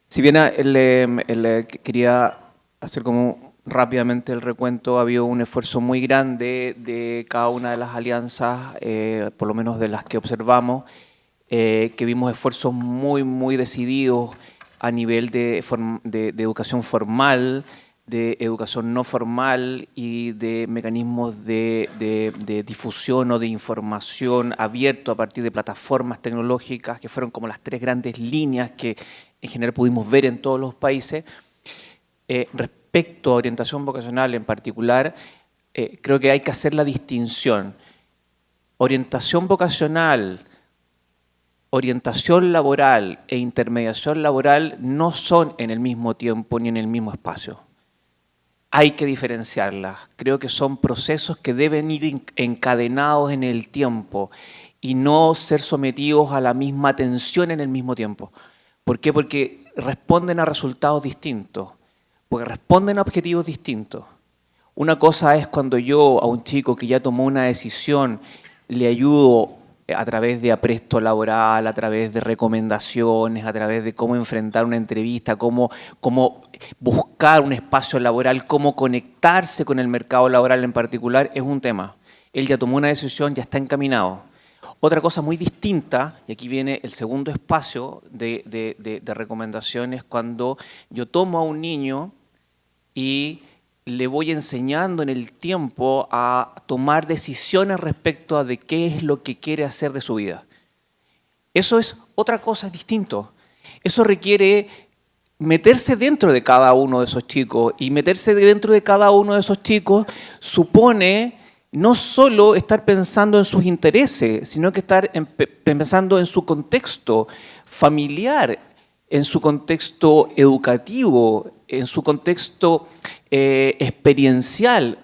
Si bien quería hacer como rápidamente el recuento, ha habido un esfuerzo muy grande de cada una de las alianzas, por lo menos de las que observamos, que vimos esfuerzos muy decididos a nivel de educación formal, de educación no formal y de mecanismos de difusión o de información abierto a partir de plataformas tecnológicas, que fueron como las tres grandes líneas que en general pudimos ver en todos los países. Respecto a orientación vocacional en particular, creo que hay que hacer la distinción. Orientación vocacional, orientación laboral e intermediación laboral no son en el mismo tiempo ni en el mismo espacio. Hay que diferenciarlas. Creo que son procesos que deben ir encadenados en el tiempo y no ser sometidos a la misma atención en el mismo tiempo. ¿Por qué? Porque responden a resultados distintos, porque responden a objetivos distintos. Una cosa es cuando yo a un chico que ya tomó una decisión le ayudo a través de apresto laboral, a través de recomendaciones, a través de cómo enfrentar una entrevista, cómo buscar un espacio laboral, cómo conectarse con el mercado laboral en particular, es un tema. Él ya tomó una decisión, ya está encaminado. Otra cosa muy distinta, y aquí viene el segundo espacio de recomendaciones, cuando yo tomo a un niño y le voy enseñando en el tiempo a tomar decisiones respecto a de qué es lo que quiere hacer de su vida. Eso es otra cosa, es distinto. Eso requiere meterse dentro de cada uno de esos chicos, y meterse dentro de cada uno de esos chicos supone no solo estar pensando en sus intereses, sino que estar pensando en su contexto familiar, en su contexto educativo, en su contexto experiencial.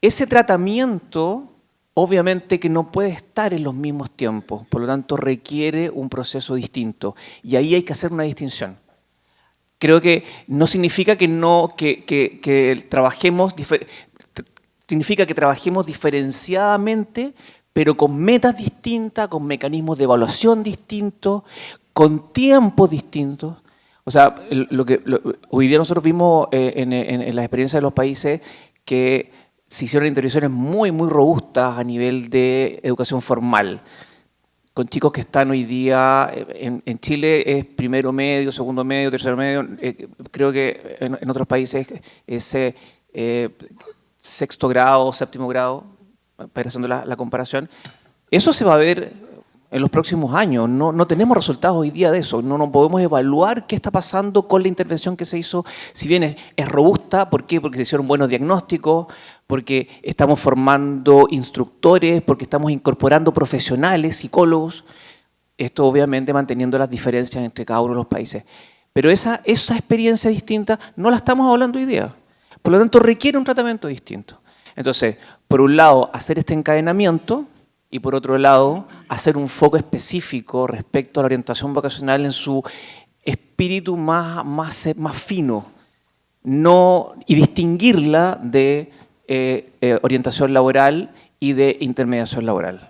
Ese tratamiento obviamente que no puede estar en los mismos tiempos, por lo tanto requiere un proceso distinto, y ahí hay que hacer una distinción. Creo que no significa que trabajemos, significa que trabajemos diferenciadamente, pero con metas distintas, con mecanismos de evaluación distintos, con tiempos distintos. O sea, hoy día nosotros vimos en las experiencias de los países que se hicieron intervenciones muy robustas a nivel de educación formal, con chicos que están hoy día, en Chile es primero medio, segundo medio, tercero medio, creo que en otros países es sexto grado, séptimo grado, para haciendo la comparación. Eso se va a ver en los próximos años. No tenemos resultados hoy día de eso. No podemos evaluar qué está pasando con la intervención que se hizo. Si bien es robusta, ¿por qué? Porque se hicieron buenos diagnósticos, porque estamos formando instructores, porque estamos incorporando profesionales, psicólogos. Esto obviamente manteniendo las diferencias entre cada uno de los países. Pero esa experiencia distinta no la estamos hablando hoy día. Por lo tanto, requiere un tratamiento distinto. Entonces, por un lado, hacer este encadenamiento, y por otro lado, hacer un foco específico respecto a la orientación vocacional en su espíritu más fino, y distinguirla de orientación laboral y de intermediación laboral.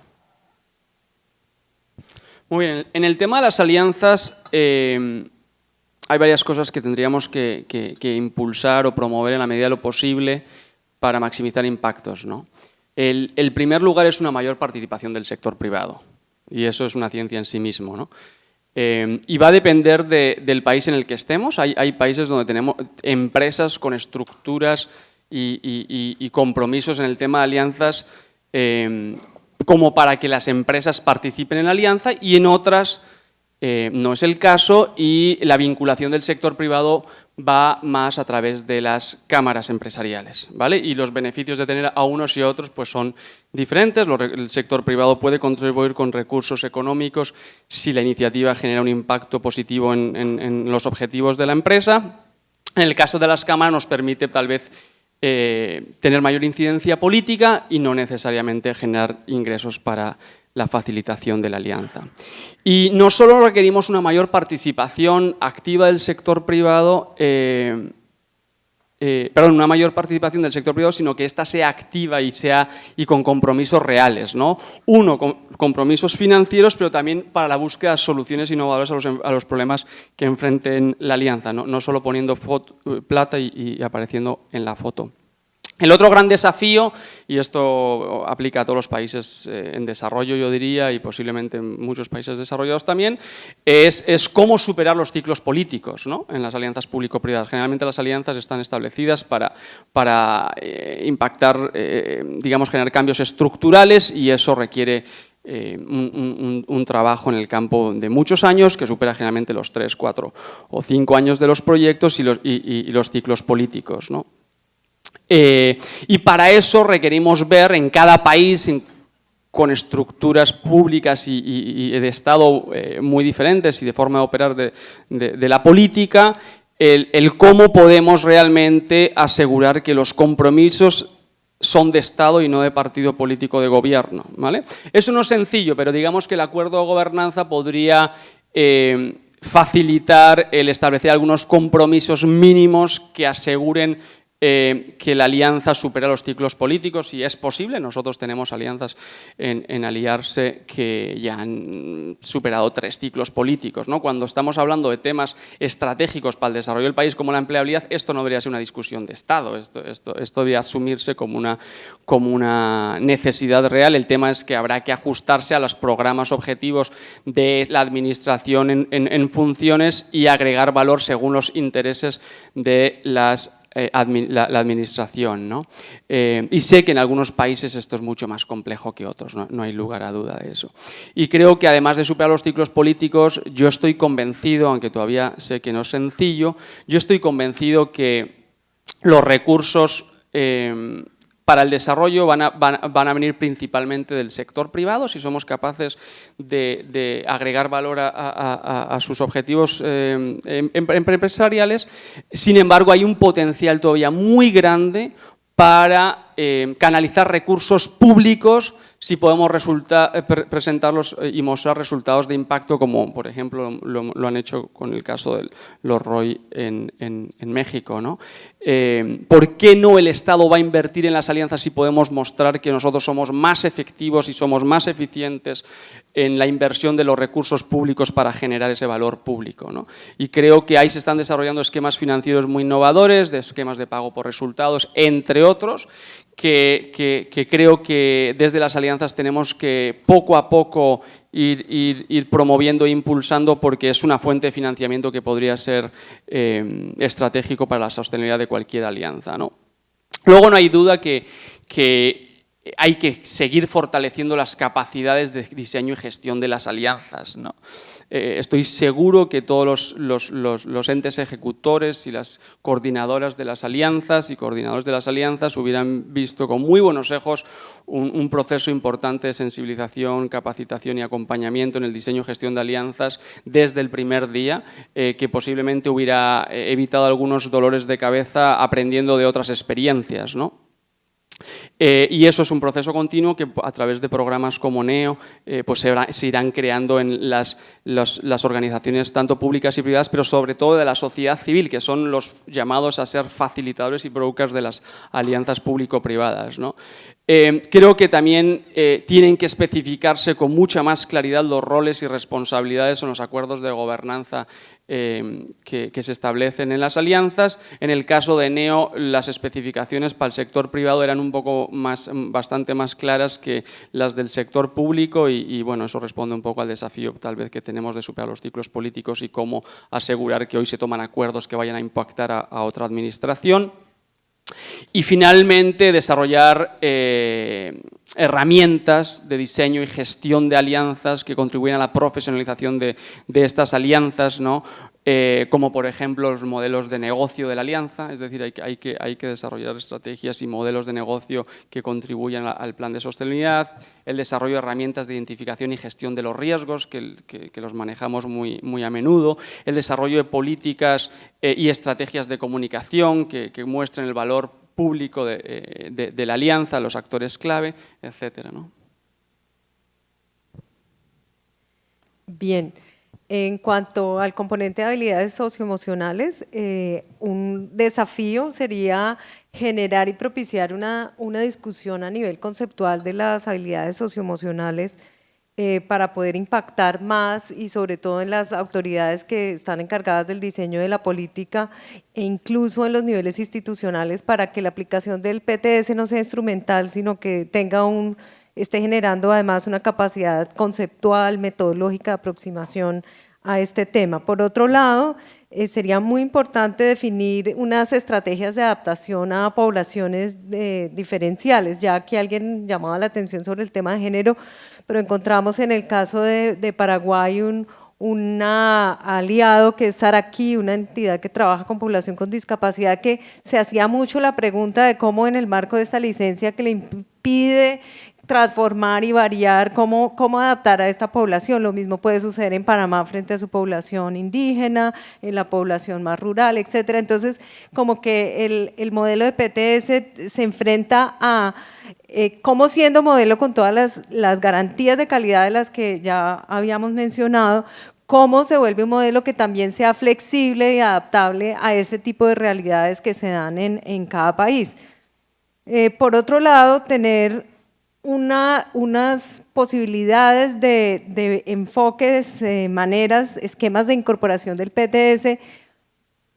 Muy bien, en el tema de las alianzas hay varias cosas que tendríamos que impulsar o promover en la medida de lo posible para maximizar impactos, ¿no? El primer lugar es una mayor participación del sector privado, y eso es una ciencia en sí mismo, ¿no? Y va a depender del país en el que estemos. Hay países donde tenemos empresas con estructuras y compromisos en el tema de alianzas como para que las empresas participen en la alianza, y en otras no es el caso, y la vinculación del sector privado va más a través de las cámaras empresariales, ¿vale? Y los beneficios de tener a unos y a otros pues son diferentes. El sector privado puede contribuir con recursos económicos si la iniciativa genera un impacto positivo en los objetivos de la empresa. En el caso de las cámaras nos permite tal vez tener mayor incidencia política y no necesariamente generar ingresos para la facilitación de la alianza. Y no solo requerimos una mayor participación activa del sector privado, una mayor participación del sector privado, sino que ésta sea activa y con compromisos reales, ¿no? Uno, con compromisos financieros, pero también para la búsqueda de soluciones innovadoras a los problemas que enfrenten la alianza, no solo poniendo plata y apareciendo en la foto. El otro gran desafío, y esto aplica a todos los países en desarrollo, yo diría, y posiblemente en muchos países desarrollados también, es cómo superar los ciclos políticos, ¿no?, en las alianzas público-privadas. Generalmente las alianzas están establecidas para impactar, digamos, generar cambios estructurales, y eso requiere un trabajo en el campo de muchos años, que supera generalmente los 3, 4 o 5 años de los proyectos y los ciclos políticos, ¿no? Y para eso requerimos ver en cada país, con estructuras públicas y de Estado muy diferentes y de forma de operar de la política, el cómo podemos realmente asegurar que los compromisos son de Estado y no de partido político de gobierno, ¿vale? Eso no es sencillo, pero digamos que el acuerdo de gobernanza podría facilitar el establecer algunos compromisos mínimos que aseguren que la alianza supera los ciclos políticos, y es posible. Nosotros tenemos alianzas en aliarse que ya han superado 3 ciclos políticos, ¿no? Cuando estamos hablando de temas estratégicos para el desarrollo del país, como la empleabilidad, esto no debería ser una discusión de Estado, esto debería asumirse como una necesidad real. El tema es que habrá que ajustarse a los programas objetivos de la administración en funciones y agregar valor según los intereses de la administración, ¿no? Y sé que en algunos países esto es mucho más complejo que otros, no hay lugar a duda de eso. Y creo que además de superar los ciclos políticos, yo estoy convencido, aunque todavía sé que no es sencillo, yo estoy convencido que los recursos para el desarrollo van a venir principalmente del sector privado, si somos capaces de agregar valor a sus objetivos empresariales. Sin embargo, hay un potencial todavía muy grande para canalizar recursos públicos si podemos presentarlos y mostrar resultados de impacto, como por ejemplo lo han hecho con el caso de los ROI en México, ¿no? ¿Por qué no el Estado va a invertir en las alianzas si podemos mostrar que nosotros somos más efectivos y somos más eficientes en la inversión de los recursos públicos para generar ese valor público, ¿no? Y creo que ahí se están desarrollando esquemas financieros muy innovadores, de esquemas de pago por resultados, entre otros, que creo que desde las alianzas tenemos que poco a poco ir promoviendo e impulsando, porque es una fuente de financiamiento que podría ser estratégico para la sostenibilidad de cualquier alianza, ¿no? Luego no hay duda que hay que seguir fortaleciendo las capacidades de diseño y gestión de las alianzas, ¿no? Estoy seguro que todos los entes ejecutores y las coordinadoras de las alianzas y coordinadores de las alianzas hubieran visto con muy buenos ojos un proceso importante de sensibilización, capacitación y acompañamiento en el diseño y gestión de alianzas desde el primer día, que posiblemente hubiera evitado algunos dolores de cabeza aprendiendo de otras experiencias, ¿no? Y eso es un proceso continuo que a través de programas como NEO pues se irán creando en las organizaciones tanto públicas y privadas, pero sobre todo de la sociedad civil, que son los llamados a ser facilitadores y brokers de las alianzas público-privadas, ¿no? Creo que también tienen que especificarse con mucha más claridad los roles y responsabilidades en los acuerdos de gobernanza que se establecen en las alianzas. En el caso de NEO, las especificaciones para el sector privado eran un poco bastante más claras que las del sector público, y bueno, eso responde un poco al desafío tal vez que tenemos de superar los ciclos políticos y cómo asegurar que hoy se toman acuerdos que vayan a impactar a otra administración. Y finalmente, desarrollar herramientas de diseño y gestión de alianzas que contribuyan a la profesionalización de estas alianzas, ¿no? Como por ejemplo los modelos de negocio de la alianza, es decir, hay que desarrollar estrategias y modelos de negocio que contribuyan al plan de sostenibilidad, el desarrollo de herramientas de identificación y gestión de los riesgos, que los manejamos muy a menudo, el desarrollo de políticas y estrategias de comunicación que muestren el valor público de la alianza, los actores clave, etcétera, ¿no? Bien. En cuanto al componente de habilidades socioemocionales, un desafío sería generar y propiciar una discusión a nivel conceptual de las habilidades socioemocionales para poder impactar más y sobre todo en las autoridades que están encargadas del diseño de la política e incluso en los niveles institucionales para que la aplicación del PTS no sea instrumental, sino que esté generando además una capacidad conceptual, metodológica de aproximación a este tema. Por otro lado, sería muy importante definir unas estrategias de adaptación a poblaciones diferenciales, ya que alguien llamaba la atención sobre el tema de género, pero encontramos en el caso de Paraguay un aliado que es Saraquí, una entidad que trabaja con población con discapacidad, que se hacía mucho la pregunta de cómo en el marco de esta licencia que le impide transformar y variar, cómo adaptar a esta población. Lo mismo puede suceder en Panamá frente a su población indígena, en la población más rural, etcétera. Entonces, como que el modelo de PTS se enfrenta a cómo siendo modelo con todas las garantías de calidad de las que ya habíamos mencionado, cómo se vuelve un modelo que también sea flexible y adaptable a ese tipo de realidades que se dan en cada país. Por otro lado, tener unas posibilidades de enfoques, maneras, esquemas de incorporación del PTS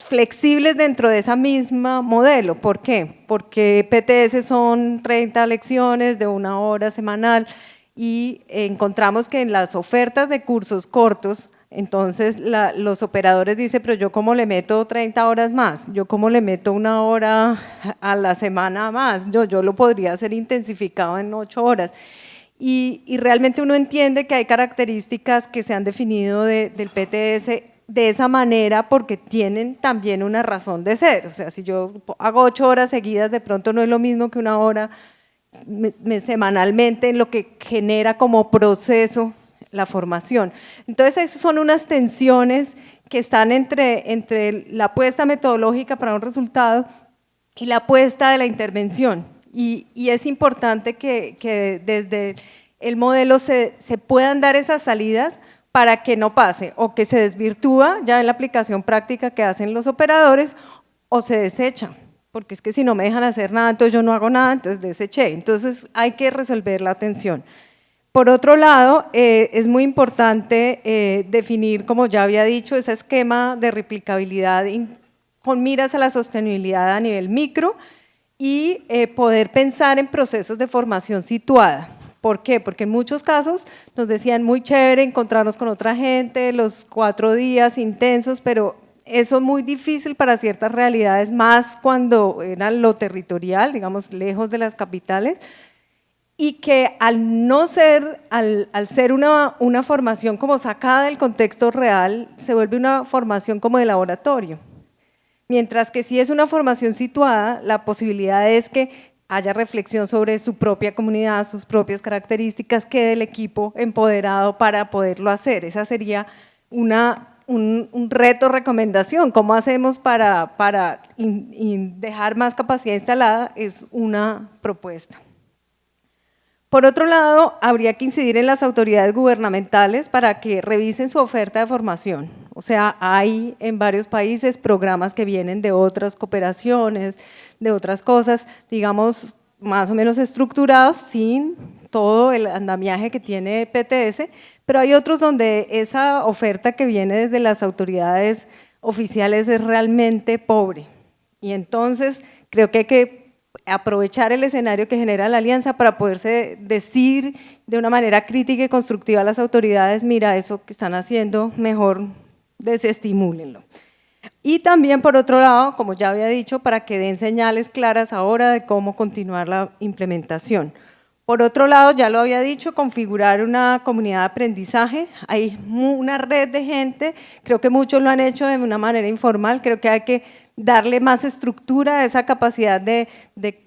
flexibles dentro de esa misma modelo. ¿Por qué? Porque PTS son 30 lecciones de 1 hora semanal y encontramos que en las ofertas de cursos cortos, entonces los operadores dicen, pero yo cómo le meto 30 horas más, yo cómo le meto 1 hora a la semana más, yo lo podría hacer intensificado en 8 horas. Y realmente uno entiende que hay características que se han definido del PTS de esa manera porque tienen también una razón de ser. O sea, si yo hago 8 horas seguidas, de pronto no es lo mismo que 1 hora semanalmente en lo que genera como proceso la formación. Entonces, esas son unas tensiones que están entre la apuesta metodológica para un resultado y la apuesta de la intervención. Y es importante que desde el modelo se puedan dar esas salidas para que no pase o que se desvirtúa ya en la aplicación práctica que hacen los operadores o se desecha, porque es que si no me dejan hacer nada, entonces yo no hago nada, entonces deseché. Entonces hay que resolver la tensión. Por otro lado, es muy importante definir, como ya había dicho, ese esquema de replicabilidad con miras a la sostenibilidad a nivel micro y poder pensar en procesos de formación situada. ¿Por qué? Porque en muchos casos nos decían muy chévere encontrarnos con otra gente, los 4 días intensos, pero eso es muy difícil para ciertas realidades, más cuando era lo territorial, digamos, lejos de las capitales, y que al ser una formación como sacada del contexto real, se vuelve una formación como de laboratorio. Mientras que si es una formación situada, la posibilidad es que haya reflexión sobre su propia comunidad, sus propias características, quede el equipo empoderado para poderlo hacer. Esa sería un reto, recomendación. ¿Cómo hacemos para dejar más capacidad instalada? Es una propuesta. Por otro lado, habría que incidir en las autoridades gubernamentales para que revisen su oferta de formación. O sea, hay en varios países programas que vienen de otras cooperaciones, de otras cosas, digamos, más o menos estructurados, sin todo el andamiaje que tiene PTS, pero hay otros donde esa oferta que viene desde las autoridades oficiales es realmente pobre. Y entonces creo que hay que aprovechar el escenario que genera la alianza para poderse decir de una manera crítica y constructiva a las autoridades, mira, eso que están haciendo, mejor desestimúlenlo. Y también, por otro lado, como ya había dicho, para que den señales claras ahora de cómo continuar la implementación. Por otro lado, ya lo había dicho, configurar una comunidad de aprendizaje. Hay una red de gente, creo que muchos lo han hecho de una manera informal, creo que hay que darle más estructura a esa capacidad de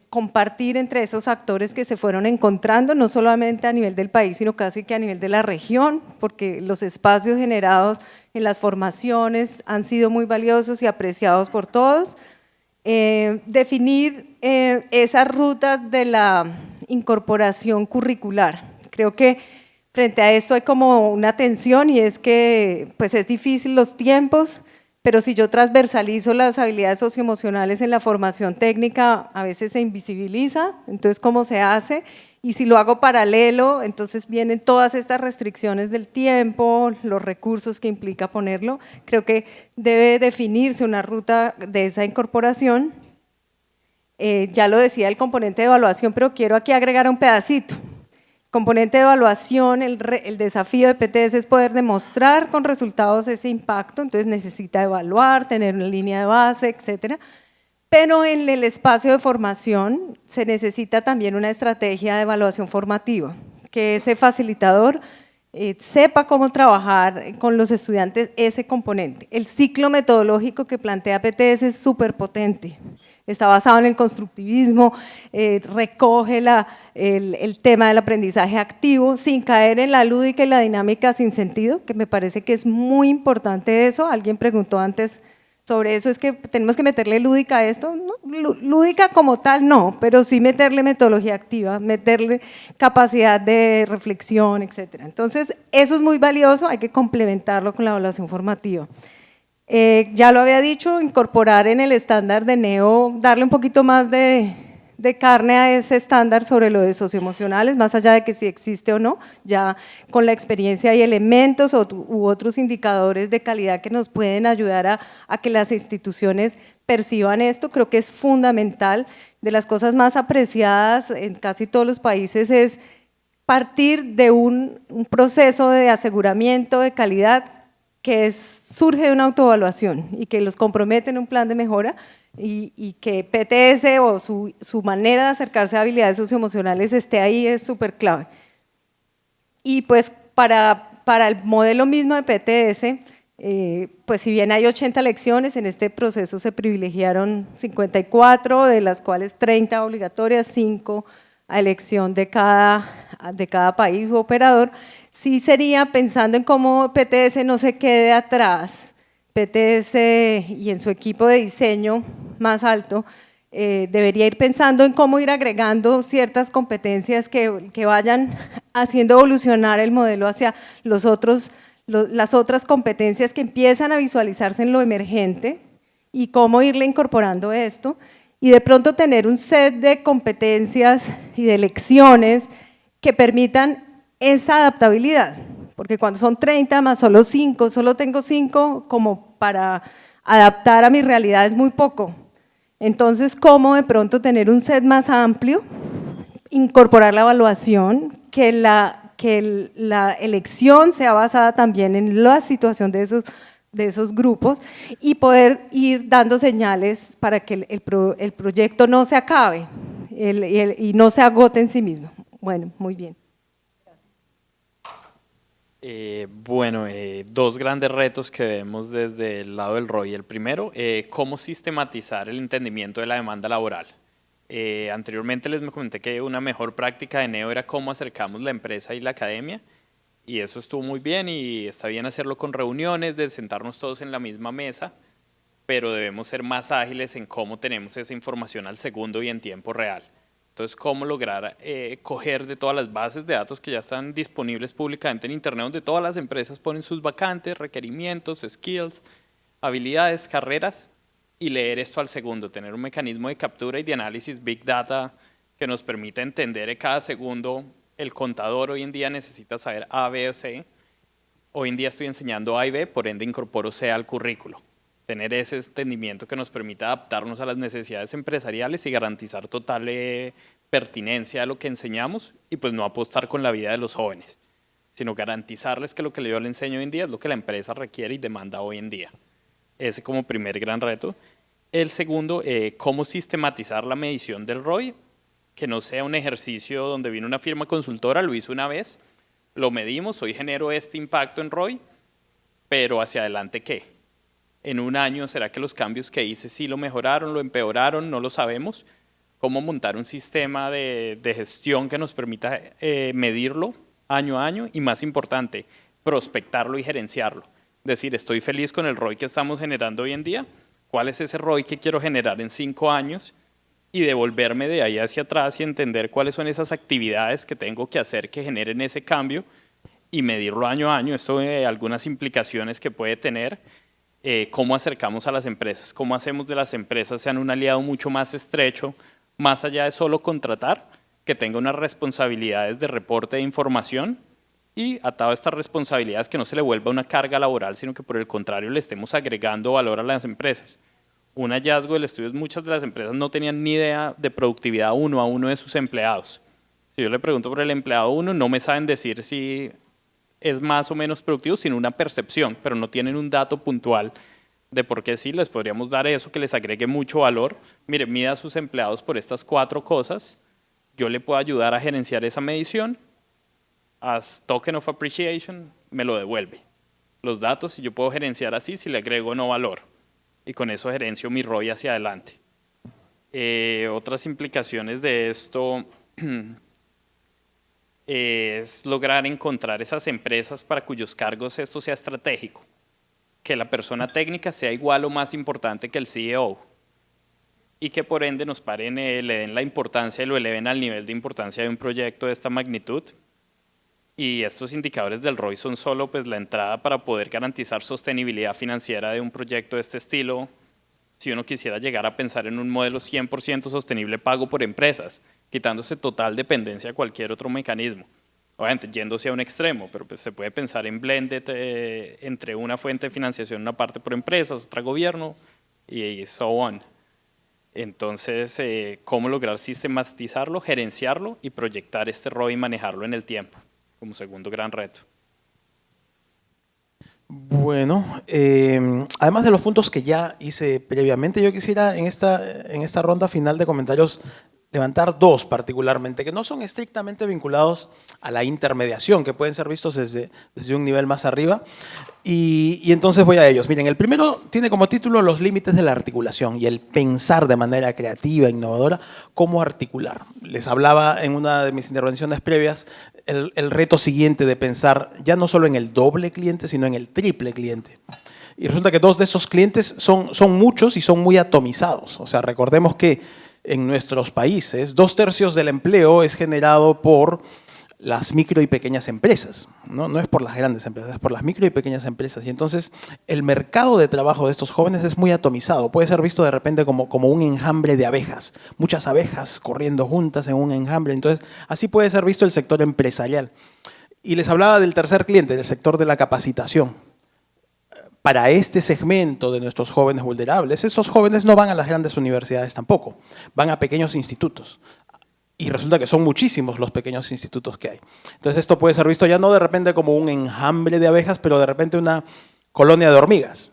compartir entre esos actores que se fueron encontrando, no solamente a nivel del país, sino casi que a nivel de la región, porque los espacios generados en las formaciones han sido muy valiosos y apreciados por todos. Definir esas rutas de la incorporación curricular. Creo que frente a esto hay como una tensión y es que pues es difícil los tiempos, pero si yo transversalizo las habilidades socioemocionales en la formación técnica, a veces se invisibiliza, entonces ¿cómo se hace? Y si lo hago paralelo, entonces vienen todas estas restricciones del tiempo, los recursos que implica ponerlo. Creo que debe definirse una ruta de esa incorporación. Ya lo decía el componente de evaluación, pero quiero aquí agregar un pedacito. Componente de evaluación, el desafío de PTS es poder demostrar con resultados ese impacto, entonces necesita evaluar, tener una línea de base, etcétera. Pero en el espacio de formación se necesita también una estrategia de evaluación formativa, que ese facilitador sepa cómo trabajar con los estudiantes ese componente. El ciclo metodológico que plantea PTS es súper potente, está basado en el constructivismo, recoge el tema del aprendizaje activo sin caer en la lúdica y la dinámica sin sentido, que me parece que es muy importante eso. Alguien preguntó antes sobre eso, es que tenemos que meterle lúdica a esto, ¿no? Lúdica como tal no, pero sí meterle metodología activa, meterle capacidad de reflexión, etcétera. Entonces, eso es muy valioso, hay que complementarlo con la evaluación formativa. Ya lo había dicho, incorporar en el estándar de NEO, darle un poquito más de carne a ese estándar sobre lo de socioemocionales, más allá de que si existe o no, ya con la experiencia hay elementos u otros indicadores de calidad que nos pueden ayudar a que las instituciones perciban esto. Creo que es fundamental, de las cosas más apreciadas en casi todos los países es partir de un proceso de aseguramiento de calidad que surge de una autoevaluación y que los compromete en un plan de mejora y que PTS o su manera de acercarse a habilidades socioemocionales esté ahí es súper clave. Y pues para el modelo mismo de PTS, pues si bien hay 80 lecciones, en este proceso se privilegiaron 54, de las cuales 30 obligatorias, 5 a elección de cada país u operador. Sí sería pensando en cómo PTS no se quede atrás, PTS y en su equipo de diseño más alto, debería ir pensando en cómo ir agregando ciertas competencias que vayan haciendo evolucionar el modelo hacia las otras competencias que empiezan a visualizarse en lo emergente y cómo irle incorporando esto y de pronto tener un set de competencias y de lecciones que permitan esa adaptabilidad, porque cuando son 30 más solo 5, solo tengo 5 como para adaptar a mi realidad es muy poco. Entonces, ¿cómo de pronto tener un set más amplio, incorporar la evaluación, que la elección sea basada también en la situación de esos grupos y poder ir dando señales para que el proyecto no se acabe y no se agote en sí mismo? Bueno, muy bien. Dos grandes retos que vemos desde el lado del ROI. El primero, cómo sistematizar el entendimiento de la demanda laboral. Anteriormente les comenté que una mejor práctica de NEO era cómo acercamos la empresa y la academia, y eso estuvo muy bien y está bien hacerlo con reuniones, de sentarnos todos en la misma mesa, pero debemos ser más ágiles en cómo tenemos esa información al segundo y en tiempo real. Entonces, cómo lograr coger de todas las bases de datos que ya están disponibles públicamente en Internet, donde todas las empresas ponen sus vacantes, requerimientos, skills, habilidades, carreras, y leer esto al segundo, tener un mecanismo de captura y de análisis Big Data que nos permita entender en cada segundo. El contador hoy en día necesita saber A, B o C. Hoy en día estoy enseñando A y B, por ende incorporo C al currículo. Tener ese entendimiento que nos permita adaptarnos a las necesidades empresariales y garantizar total pertinencia a lo que enseñamos y pues no apostar con la vida de los jóvenes, sino garantizarles que lo que yo les enseño hoy en día es lo que la empresa requiere y demanda hoy en día. Ese como primer gran reto. El segundo, cómo sistematizar la medición del ROI, que no sea un ejercicio donde vino una firma consultora, lo hizo una vez, lo medimos, hoy genero este impacto en ROI, pero hacia adelante, ¿qué? En un año, ¿será que los cambios que hice sí lo mejoraron, lo empeoraron? No lo sabemos. ¿Cómo montar un sistema de gestión que nos permita medirlo año a año? Y más importante, prospectarlo y gerenciarlo. Es decir, estoy feliz con el ROI que estamos generando hoy en día. ¿Cuál es ese ROI que quiero generar en 5 años? Y devolverme de ahí hacia atrás y entender cuáles son esas actividades que tengo que hacer que generen ese cambio y medirlo año a año. Esto algunas implicaciones que puede tener, cómo acercamos a las empresas, cómo hacemos de las empresas sean un aliado mucho más estrecho, más allá de solo contratar, que tenga unas responsabilidades de reporte de información y atado a estas responsabilidades que no se le vuelva una carga laboral, sino que por el contrario le estemos agregando valor a las empresas. Un hallazgo del estudio es que muchas de las empresas no tenían ni idea de productividad uno a uno de sus empleados. Si yo le pregunto por el empleado 1, no me saben decir si es más o menos productivo, sino una percepción, pero no tienen un dato puntual de por qué sí. Les podríamos dar eso que les agregue mucho valor. Mire, mida a sus empleados por estas 4 cosas. Yo le puedo ayudar a gerenciar esa medición. As token of appreciation, me lo devuelve. Los datos, y yo puedo gerenciar así si le agrego no valor. Y con eso gerencio mi ROI hacia adelante. Otras implicaciones de esto es lograr encontrar esas empresas para cuyos cargos esto sea estratégico. Que la persona técnica sea igual o más importante que el CEO. Y que por ende nos paren, le den la importancia y lo eleven al nivel de importancia de un proyecto de esta magnitud. Y estos indicadores del ROI son solo pues, la entrada para poder garantizar sostenibilidad financiera de un proyecto de este estilo. Si uno quisiera llegar a pensar en un modelo 100% sostenible pago por empresas, quitándose total dependencia a cualquier otro mecanismo. Obviamente, yéndose a un extremo, pero pues, se puede pensar en blended entre una fuente de financiación, una parte por empresas, otra gobierno, y so on. Entonces, ¿cómo lograr sistematizarlo, gerenciarlo y proyectar este ROI y manejarlo en el tiempo? Como segundo gran reto. Bueno, además de los puntos que ya hice previamente, yo quisiera en esta ronda final de comentarios levantar 2 particularmente, que no son estrictamente vinculados a la intermediación, que pueden ser vistos desde un nivel más arriba. Y entonces voy a ellos. Miren, el primero tiene como título los límites de la articulación y el pensar de manera creativa, innovadora, cómo articular. Les hablaba en una de mis intervenciones previas el reto siguiente de pensar ya no solo en el doble cliente, sino en el triple cliente. Y resulta que 2 de esos clientes son muchos y son muy atomizados. O sea, recordemos que en nuestros países 2/3 del empleo es generado por las micro y pequeñas empresas, no es por las grandes empresas, es por las micro y pequeñas empresas. Y entonces el mercado de trabajo de estos jóvenes es muy atomizado. Puede ser visto de repente como un enjambre de abejas, muchas abejas corriendo juntas en un enjambre. Entonces así puede ser visto el sector empresarial. Y les hablaba del tercer cliente, del sector de la capacitación. Para este segmento de nuestros jóvenes vulnerables, esos jóvenes no van a las grandes universidades tampoco, van a pequeños institutos. Y resulta que son muchísimos los pequeños institutos que hay. Entonces esto puede ser visto ya no de repente como un enjambre de abejas, pero de repente una colonia de hormigas.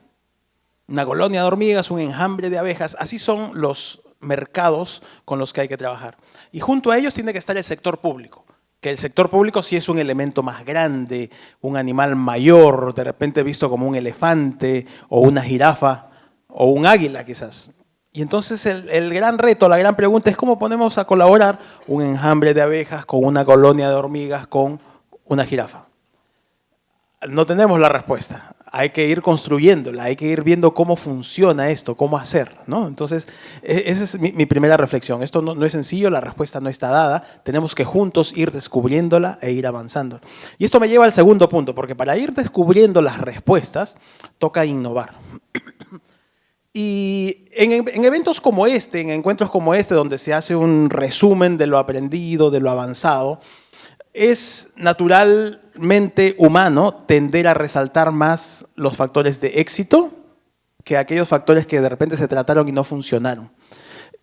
Una colonia de hormigas, un enjambre de abejas, así son los mercados con los que hay que trabajar. Y junto a ellos tiene que estar el sector público, que el sector público sí es un elemento más grande, un animal mayor, de repente visto como un elefante o una jirafa o un águila quizás. Y entonces el gran reto, la gran pregunta es cómo ponemos a colaborar un enjambre de abejas con una colonia de hormigas con una jirafa. No tenemos la respuesta, hay que ir construyéndola, hay que ir viendo cómo funciona esto, cómo hacer, ¿no? Entonces, esa es mi primera reflexión. Esto no es sencillo, la respuesta no está dada, tenemos que juntos ir descubriéndola e ir avanzando. Y esto me lleva al segundo punto, porque para ir descubriendo las respuestas, toca innovar. Y en eventos como este, en encuentros como este, donde se hace un resumen de lo aprendido, de lo avanzado, es naturalmente humano tender a resaltar más los factores de éxito que aquellos factores que de repente se trataron y no funcionaron.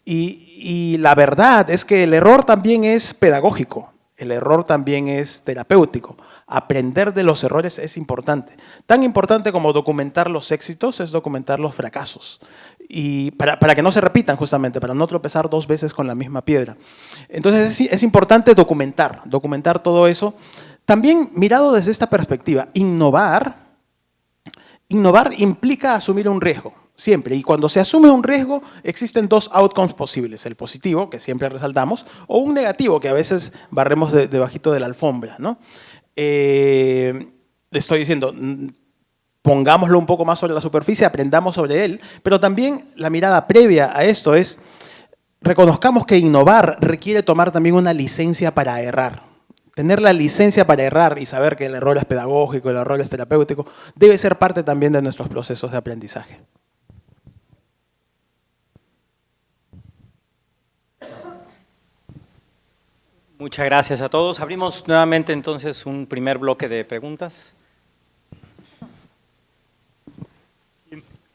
Y la verdad es que el error también es pedagógico, el error también es terapéutico. Aprender de los errores es importante. Tan importante como documentar los éxitos es documentar los fracasos. Y para que no se repitan justamente, para no tropezar 2 veces con la misma piedra. Entonces es importante documentar todo eso. También mirado desde esta perspectiva, innovar implica asumir un riesgo, siempre. Y cuando se asume un riesgo, existen 2 outcomes posibles. El positivo, que siempre resaltamos, o un negativo, que a veces barremos debajito de la alfombra, ¿no? Le estoy diciendo, pongámoslo un poco más sobre la superficie, aprendamos sobre él, pero también la mirada previa a esto es, reconozcamos que innovar requiere tomar también una licencia para errar. tener la licencia para errar y saber que el error es pedagógico, el error es terapéutico, debe ser parte también de nuestros procesos de aprendizaje. Muchas gracias a todos. Abrimos nuevamente entonces un primer bloque de preguntas.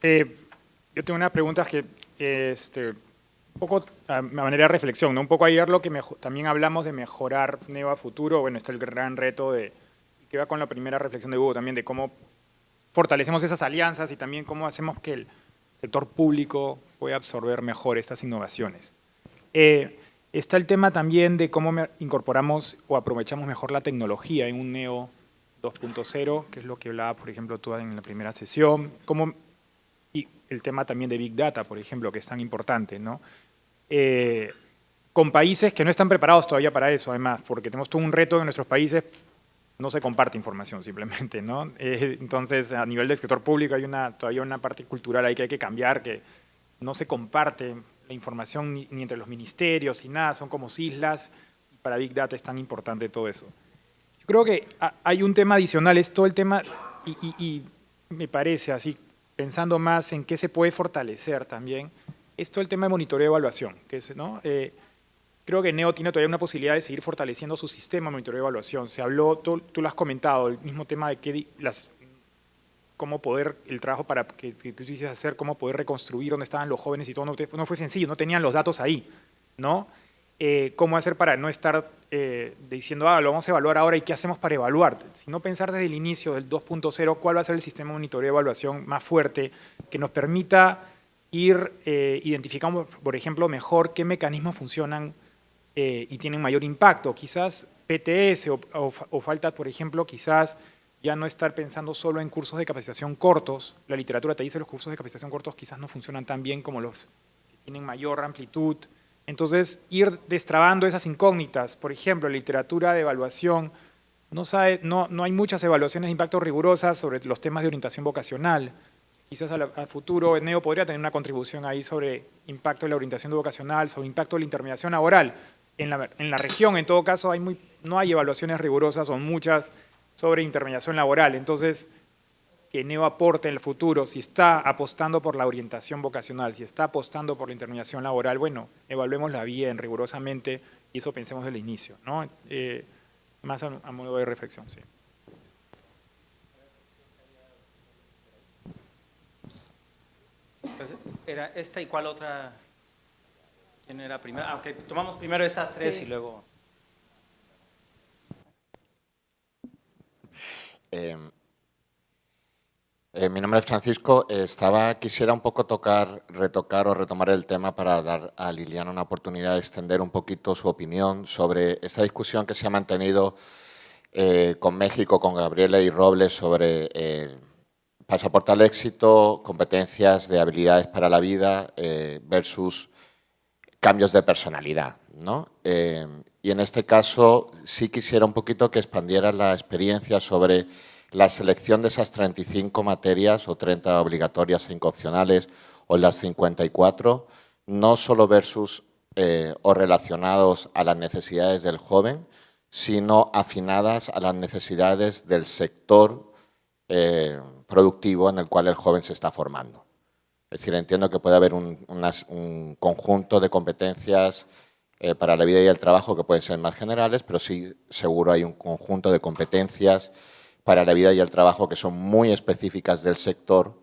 Yo tengo una pregunta que, un poco a manera de reflexión, ¿no? Un poco ayer lo que también hablamos de mejorar Neo a futuro, bueno, está el gran reto que va con la primera reflexión de Hugo también, de cómo fortalecemos esas alianzas y también cómo hacemos que el sector público pueda absorber mejor estas innovaciones. Está el tema también de cómo incorporamos o aprovechamos mejor la tecnología en un Neo 2.0, que es lo que hablaba, por ejemplo, tú en la primera sesión, y el tema también de Big Data, por ejemplo, que es tan importante, ¿no? Con países que no están preparados todavía para eso, además, porque tenemos todo un reto en nuestros países, no se comparte información simplemente, ¿no? Entonces, a nivel del sector público hay todavía una parte cultural ahí que hay que cambiar, que no se comparte la información ni entre los ministerios, ni nada, son como islas, y para Big Data es tan importante todo eso. Yo creo que hay un tema adicional, es todo el tema, y me parece así, pensando más en qué se puede fortalecer también, es todo el tema de monitoreo y evaluación, que es, ¿no? Creo que Neo tiene todavía una posibilidad de seguir fortaleciendo su sistema de monitoreo y evaluación. Se habló, tú lo has comentado, el mismo tema de cómo poder, el trabajo para que tú dices hacer, cómo poder reconstruir dónde estaban los jóvenes y todo, no fue sencillo, no tenían los datos ahí, ¿no? Cómo hacer para no estar diciendo, lo vamos a evaluar ahora y qué hacemos para evaluar, sino pensar desde el inicio del 2.0 cuál va a ser el sistema de monitoreo y evaluación más fuerte que nos permita ir identificando, por ejemplo, mejor qué mecanismos funcionan y tienen mayor impacto. Quizás PTS o falta, por ejemplo, quizás ya no estar pensando solo en cursos de capacitación cortos. La literatura te dice que los cursos de capacitación cortos quizás no funcionan tan bien como los que tienen mayor amplitud. Entonces, ir destrabando esas incógnitas. Por ejemplo, la literatura de evaluación, no hay muchas evaluaciones de impacto rigurosas sobre los temas de orientación vocacional. Quizás a futuro Neo podría tener una contribución ahí sobre impacto de la orientación vocacional, sobre impacto de la intermediación laboral. En la región, en todo caso, no hay evaluaciones rigurosas o muchas sobre intermediación laboral. Entonces, que Neo aporte en el futuro, si está apostando por la orientación vocacional, si está apostando por la intermediación laboral, bueno, evaluémosla bien, rigurosamente, y eso pensemos desde el inicio, ¿no? Más a modo de reflexión, sí. ¿Era esta y cuál otra? ¿Quién era primero? Ok, tomamos primero estas tres y luego… Mi nombre es Francisco. Quisiera un poco retocar o retomar el tema para dar a Liliana una oportunidad de extender un poquito su opinión sobre esta discusión que se ha mantenido con México, con Gabriela y Robles sobre pasaporte al éxito, competencias de habilidades para la vida versus cambios de personalidad, ¿no? Y en este caso sí quisiera un poquito que expandieras la experiencia sobre la selección de esas 35 materias o 30 obligatorias e 5 opcionales o las 54, no solo versus o relacionados a las necesidades del joven, sino afinadas a las necesidades del sector productivo en el cual el joven se está formando. Es decir, entiendo que puede haber un conjunto de competencias para la vida y el trabajo que pueden ser más generales, pero sí seguro hay un conjunto de competencias para la vida y el trabajo que son muy específicas del sector,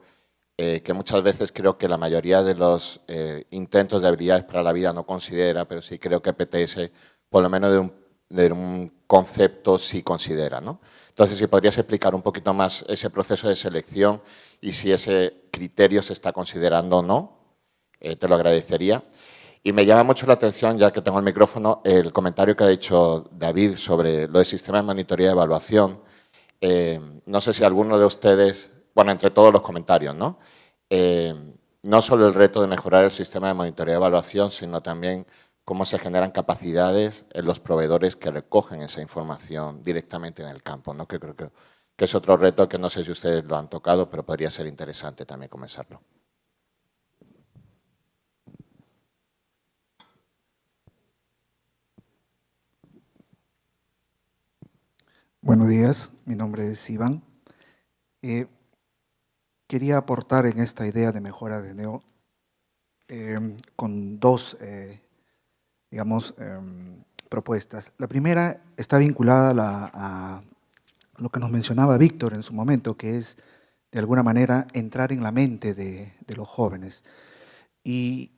que muchas veces creo que la mayoría de los intentos de habilidades para la vida no considera, pero sí creo que PTS, por lo menos de un concepto, sí considera, ¿no? Entonces, si podrías explicar un poquito más ese proceso de selección y si ese criterio se está considerando o no, te lo agradecería. Y me llama mucho la atención, ya que tengo el micrófono, el comentario que ha dicho David sobre lo del sistema de monitoreo y evaluación. No sé si alguno de ustedes, bueno, entre todos los comentarios, ¿no? No solo el reto de mejorar el sistema de monitoreo y evaluación, sino también cómo se generan capacidades en los proveedores que recogen esa información directamente en el campo, ¿no? Que creo que es otro reto que no sé si ustedes lo han tocado, pero podría ser interesante también comenzarlo. Buenos días, mi nombre es Iván. Quería aportar en esta idea de mejora de NEO con dos, digamos, propuestas. La primera está vinculada a lo que nos mencionaba Víctor en su momento, que es, de alguna manera, entrar en la mente de los jóvenes. Y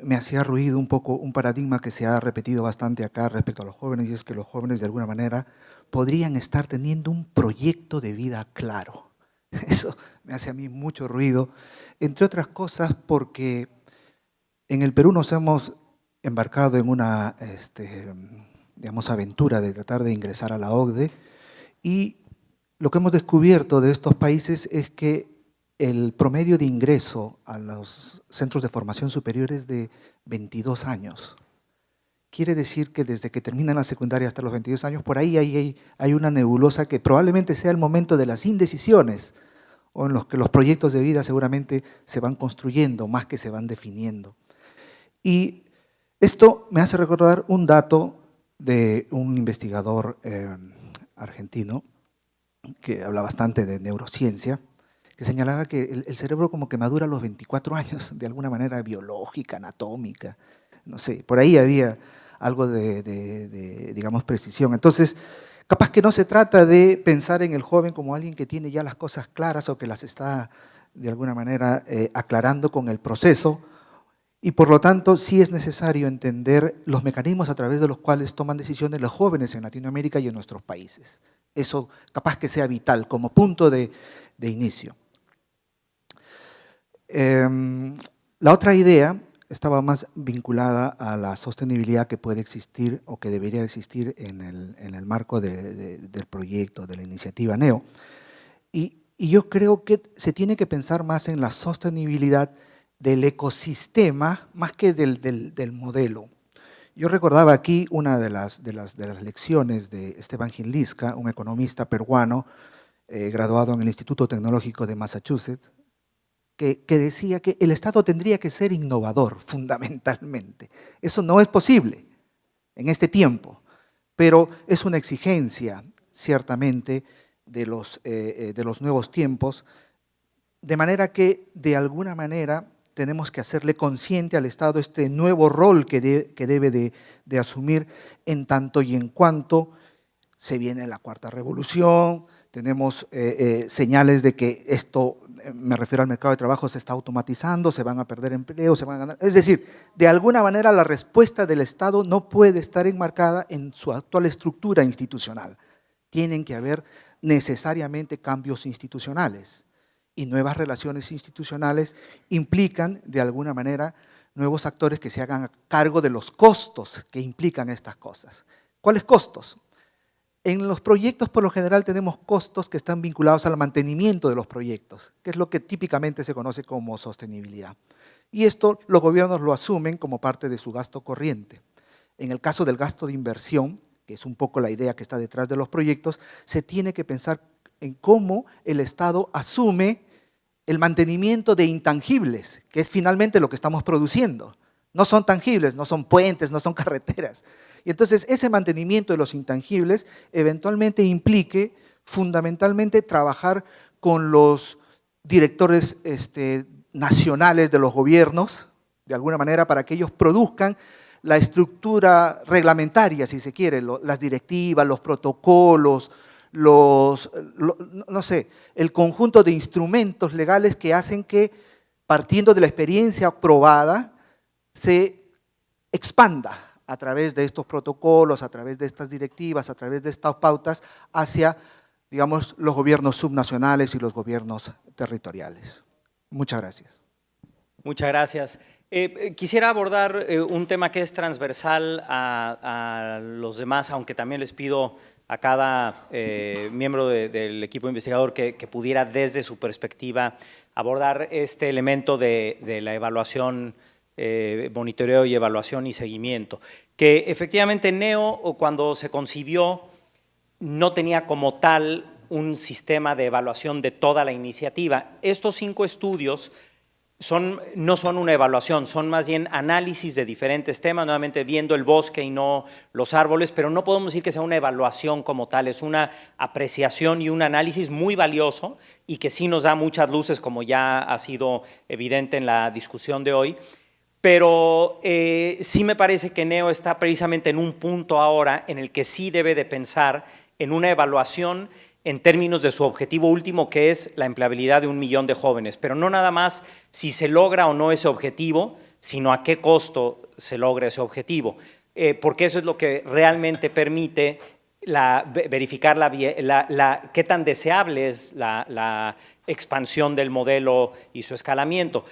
me hacía ruido un poco un paradigma que se ha repetido bastante acá respecto a los jóvenes, y es que los jóvenes, de alguna manera, podrían estar teniendo un proyecto de vida claro. Eso me hace a mí mucho ruido, entre otras cosas porque en el Perú nos hemos embarcado en una digamos, aventura de tratar de ingresar a la OCDE, y lo que hemos descubierto de estos países es que el promedio de ingreso a los centros de formación superior es de 22 años. Quiere decir que desde que terminan la secundaria hasta los 22 años, por ahí hay una nebulosa que probablemente sea el momento de las indecisiones, o en los que los proyectos de vida seguramente se van construyendo más que se van definiendo. Y esto me hace recordar un dato de un investigador argentino que habla bastante de neurociencia, que señalaba que el cerebro como que madura a los 24 años, de alguna manera biológica, anatómica, no sé, por ahí había algo de digamos, precisión. Entonces, capaz que no se trata de pensar en el joven como alguien que tiene ya las cosas claras o que las está, de alguna manera, aclarando con el proceso, y por lo tanto sí es necesario entender los mecanismos a través de los cuales toman decisiones los jóvenes en Latinoamérica y en nuestros países. Eso capaz que sea vital como punto de inicio. La otra idea estaba más vinculada a la sostenibilidad que puede existir o que debería existir en el marco del proyecto, de la iniciativa NEO. Y yo creo que se tiene que pensar más en la sostenibilidad del ecosistema más que del modelo. Yo recordaba aquí una de las lecciones de Esteban Gil-Liska, un economista peruano graduado en el Instituto Tecnológico de Massachusetts, que decía que el Estado tendría que ser innovador fundamentalmente. Eso no es posible en este tiempo, pero es una exigencia ciertamente de los nuevos tiempos, de manera que de alguna manera tenemos que hacerle consciente al Estado este nuevo rol que debe de asumir en tanto y en cuanto se viene la cuarta revolución, tenemos señales de que esto, me refiero al mercado de trabajo, se está automatizando, se van a perder empleos, se van a ganar. Es decir, de alguna manera la respuesta del Estado no puede estar enmarcada en su actual estructura institucional. Tienen que haber necesariamente cambios institucionales. Y nuevas relaciones institucionales implican, de alguna manera, nuevos actores que se hagan cargo de los costos que implican estas cosas. ¿Cuáles costos? En los proyectos, por lo general, tenemos costos que están vinculados al mantenimiento de los proyectos, que es lo que típicamente se conoce como sostenibilidad. Y esto los gobiernos lo asumen como parte de su gasto corriente. En el caso del gasto de inversión, que es un poco la idea que está detrás de los proyectos, se tiene que pensar en cómo el Estado asume el mantenimiento de intangibles, que es finalmente lo que estamos produciendo. No son tangibles, no son puentes, no son carreteras. Y entonces ese mantenimiento de los intangibles eventualmente implique fundamentalmente trabajar con los directores nacionales de los gobiernos, de alguna manera, para que ellos produzcan la estructura reglamentaria, si se quiere, las directivas, los protocolos, no sé, el conjunto de instrumentos legales que hacen que, partiendo de la experiencia probada, se expanda a través de estos protocolos, a través de estas directivas, a través de estas pautas, hacia, digamos, los gobiernos subnacionales y los gobiernos territoriales. Muchas gracias. Muchas gracias. Quisiera abordar un tema que es transversal a los demás, aunque también les pido a cada miembro del equipo investigador que pudiera desde su perspectiva abordar este elemento de la evaluación, monitoreo y evaluación y seguimiento, que efectivamente NEO, cuando se concibió, no tenía como tal un sistema de evaluación de toda la iniciativa. Estos 5 estudios no son una evaluación, son más bien análisis de diferentes temas, nuevamente viendo el bosque y no los árboles, pero no podemos decir que sea una evaluación como tal, es una apreciación y un análisis muy valioso y que sí nos da muchas luces, como ya ha sido evidente en la discusión de hoy. Pero sí me parece que NEO está precisamente en un punto ahora en el que sí debe de pensar en una evaluación en términos de su objetivo último, que es la empleabilidad de 1 millón de jóvenes, pero no nada más si se logra o no ese objetivo, sino a qué costo se logra ese objetivo, porque eso es lo que realmente permite verificar qué tan deseable es la expansión del modelo y su escalamiento.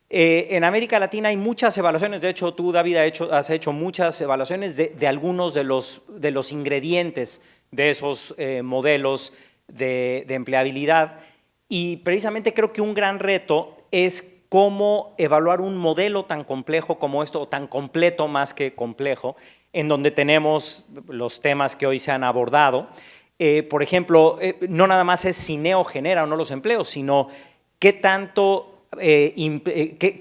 En América Latina hay muchas evaluaciones, de hecho tú, David, has hecho muchas evaluaciones de algunos de los ingredientes de esos modelos de empleabilidad, y precisamente creo que un gran reto es cómo evaluar un modelo tan complejo como esto, o tan completo más que complejo, en donde tenemos los temas que hoy se han abordado. Por ejemplo, no nada más es si NEO genera o no los empleos, sino qué tanto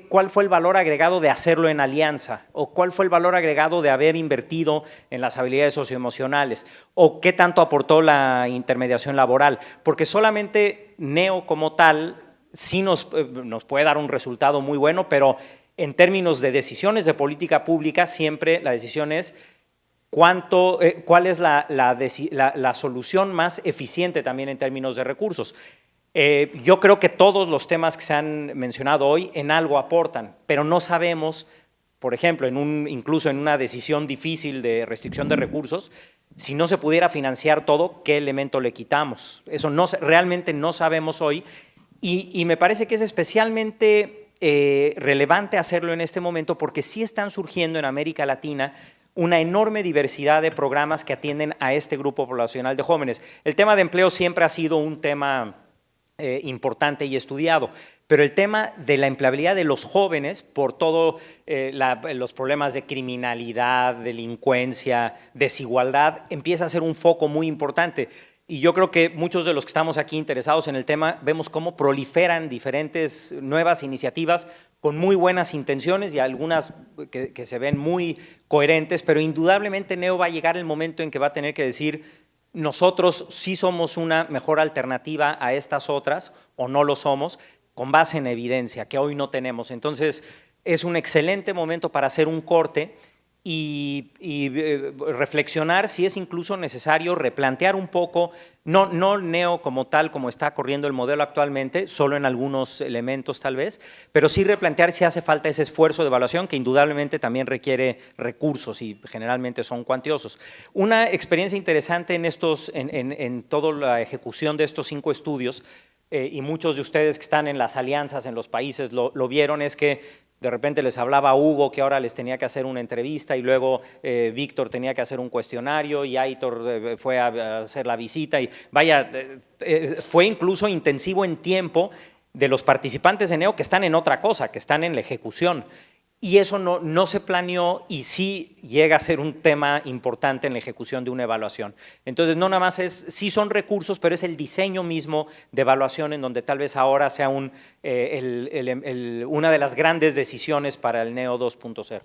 cuál fue el valor agregado de hacerlo en alianza, o cuál fue el valor agregado de haber invertido en las habilidades socioemocionales, o qué tanto aportó la intermediación laboral, porque solamente NEO como tal sí nos puede dar un resultado muy bueno, pero en términos de decisiones de política pública siempre la decisión es cuál es la solución más eficiente también en términos de recursos. Yo creo que todos los temas que se han mencionado hoy en algo aportan, pero no sabemos, por ejemplo, incluso en una decisión difícil de restricción de recursos, si no se pudiera financiar todo, ¿qué elemento le quitamos? Eso realmente no sabemos hoy, y me parece que es especialmente relevante hacerlo en este momento, porque sí están surgiendo en América Latina una enorme diversidad de programas que atienden a este grupo poblacional de jóvenes. El tema de empleo siempre ha sido un tema importante y estudiado, pero el tema de la empleabilidad de los jóvenes por todos los problemas de criminalidad, delincuencia, desigualdad, empieza a ser un foco muy importante. Y yo creo que muchos de los que estamos aquí interesados en el tema vemos cómo proliferan diferentes nuevas iniciativas con muy buenas intenciones y algunas que se ven muy coherentes, pero indudablemente NEO va a llegar el momento en que va a tener que decir: nosotros sí somos una mejor alternativa a estas otras, o no lo somos, con base en evidencia, que hoy no tenemos. Entonces, es un excelente momento para hacer un corte y reflexionar si es incluso necesario replantear un poco, no NEO como tal, como está corriendo el modelo actualmente, solo en algunos elementos tal vez, pero sí replantear si hace falta ese esfuerzo de evaluación que indudablemente también requiere recursos y generalmente son cuantiosos. Una experiencia interesante en toda la ejecución de estos 5 estudios, y muchos de ustedes que están en las alianzas en los países lo vieron, es que de repente les hablaba a Hugo que ahora les tenía que hacer una entrevista, y luego Víctor tenía que hacer un cuestionario, y Aitor fue a hacer la visita, y vaya, fue incluso intensivo en tiempo de los participantes de NEO que están en otra cosa, que están en la ejecución. Y eso no se planeó, y sí llega a ser un tema importante en la ejecución de una evaluación. Entonces, no nada más sí son recursos, pero es el diseño mismo de evaluación en donde tal vez ahora sea una de las grandes decisiones para el NEO 2.0.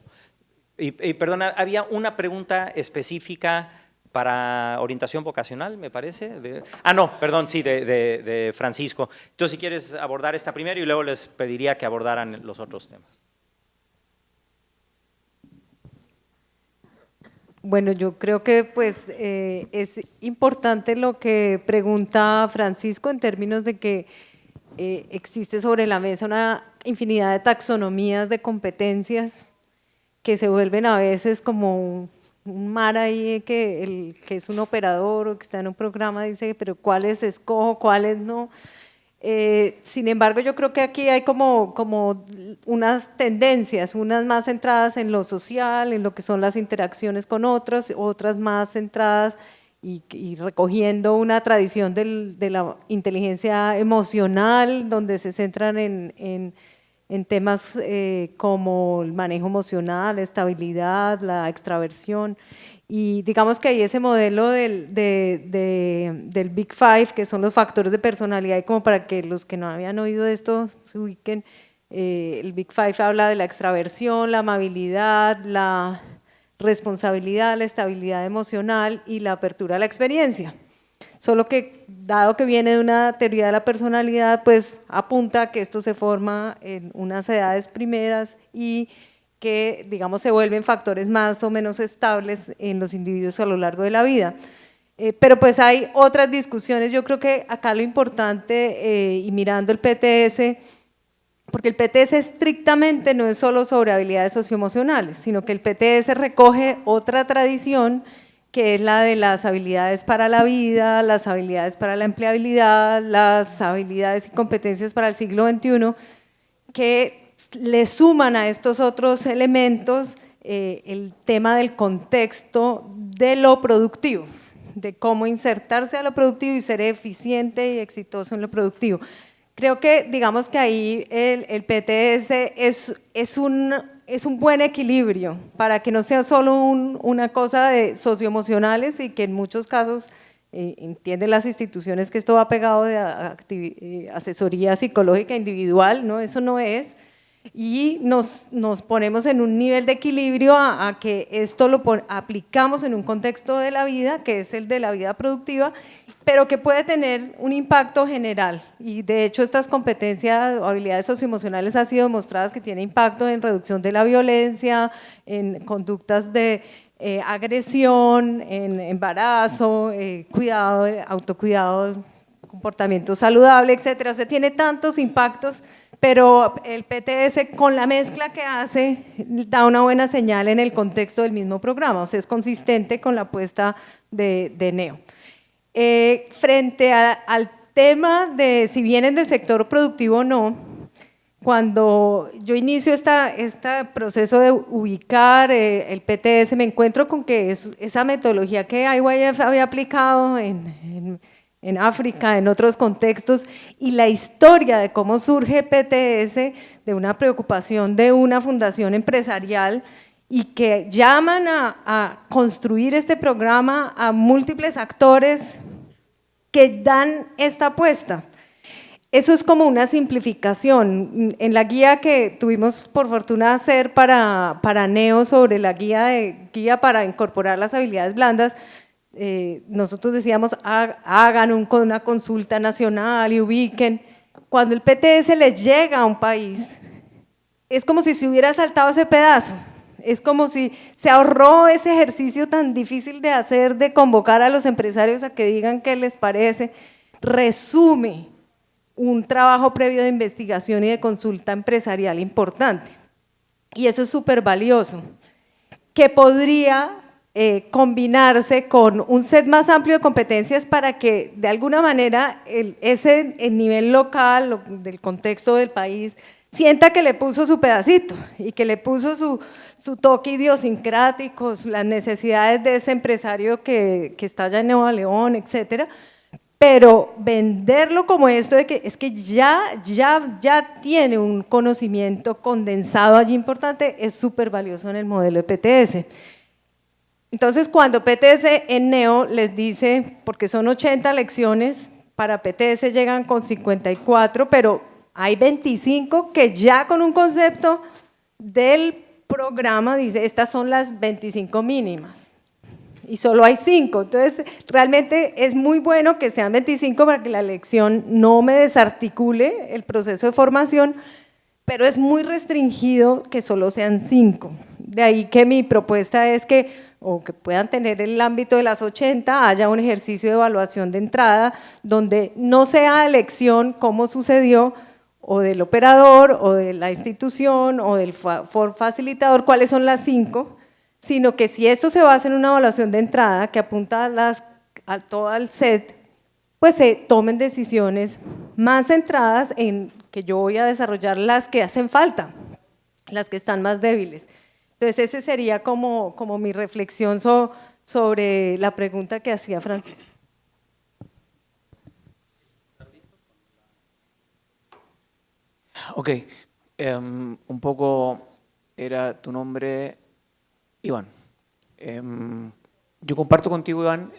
Y perdona, había una pregunta específica para orientación vocacional, me parece. No, perdón, sí, de Francisco. Entonces, si quieres abordar esta primero y luego les pediría que abordaran los otros temas. Bueno, yo creo que pues es importante lo que pregunta Francisco en términos de que existe sobre la mesa una infinidad de taxonomías de competencias que se vuelven a veces como un mar ahí, que el que es un operador o que está en un programa dice, pero ¿cuáles escojo, cuáles no? Sin embargo, yo creo que aquí hay como unas tendencias, unas más centradas en lo social, en lo que son las interacciones con otras más centradas y recogiendo una tradición de la inteligencia emocional, donde se centran en temas como el manejo emocional, la estabilidad, la extraversión. Y digamos que hay ese modelo del Big Five, que son los factores de personalidad, y como para que los que no habían oído esto se ubiquen, El Big Five habla de la extraversión, la amabilidad, la responsabilidad, la estabilidad emocional y la apertura a la experiencia. Solo que, dado que viene de una teoría de la personalidad, pues apunta a que esto se forma en unas edades primeras y que, digamos, se vuelven factores más o menos estables en los individuos a lo largo de la vida. Pero pues hay otras discusiones. Yo creo que acá lo importante, y mirando el PTS, porque el PTS estrictamente no es solo sobre habilidades socioemocionales, sino que el PTS recoge otra tradición que es la de las habilidades para la vida, las habilidades para la empleabilidad, las habilidades y competencias para el siglo XXI, que le suman a estos otros elementos el tema del contexto de lo productivo, de cómo insertarse a lo productivo y ser eficiente y exitoso en lo productivo. Creo que, digamos que ahí el PTS es un buen equilibrio para que no sea solo una cosa de socioemocionales y que en muchos casos entienden las instituciones que esto va pegado de asesoría psicológica individual, ¿no? Eso no es. Y nos ponemos en un nivel de equilibrio a que esto lo aplicamos en un contexto de la vida, que es el de la vida productiva, pero que puede tener un impacto general. Y de hecho estas competencias o habilidades socioemocionales han sido demostradas que tienen impacto en reducción de la violencia, en conductas de agresión, en embarazo, cuidado, autocuidado, comportamiento saludable, etcétera. O sea, tiene tantos impactos, pero el PTS con la mezcla que hace da una buena señal en el contexto del mismo programa, o sea, es consistente con la apuesta de Neo. Frente al tema de si vienen del sector productivo o no, cuando yo inicio este proceso de ubicar el PTS, me encuentro con que esa metodología que IYF había aplicado en África, en otros contextos, y la historia de cómo surge PTS, de una preocupación de una fundación empresarial, y que llaman a construir este programa a múltiples actores que dan esta apuesta. Eso es como una simplificación. En la guía que tuvimos por fortuna hacer para Neo sobre la guía para incorporar las habilidades blandas, nosotros decíamos hagan una consulta nacional y ubiquen. Cuando el PTS les llega a un país, es como si se hubiera saltado ese pedazo. Es como si se ahorró ese ejercicio tan difícil de hacer, de convocar a los empresarios a que digan qué les parece. Resume un trabajo previo de investigación y de consulta empresarial importante. Y eso es súper valioso, que podría combinarse con un set más amplio de competencias para que de alguna manera el nivel local del contexto del país sienta que le puso su pedacito y que le puso su toque idiosincrático, las necesidades de ese empresario que está allá en Nuevo León, etcétera, pero venderlo como esto de que es que ya tiene un conocimiento condensado allí importante es súper valioso en el modelo de PTS. Entonces, cuando PTS en Neo les dice, porque son 80 lecciones, para PTS llegan con 54, pero hay 25 que ya con un concepto del programa dice, estas son las 25 mínimas. Y solo hay 5, entonces realmente es muy bueno que sean 25 para que la lección no me desarticule el proceso de formación, pero es muy restringido que solo sean 5. De ahí que mi propuesta es que puedan tener el ámbito de las 80, haya un ejercicio de evaluación de entrada donde no sea elección cómo sucedió, o del operador, o de la institución, o del facilitador, cuáles son las 5, sino que si esto se basa en una evaluación de entrada que apunta a todo el set, pues se tomen decisiones más centradas en que yo voy a desarrollar las que hacen falta, las que están más débiles. Entonces, ese sería como mi reflexión sobre la pregunta que hacía Francisco. Ok, un poco era tu nombre, Iván. Yo comparto contigo, Iván,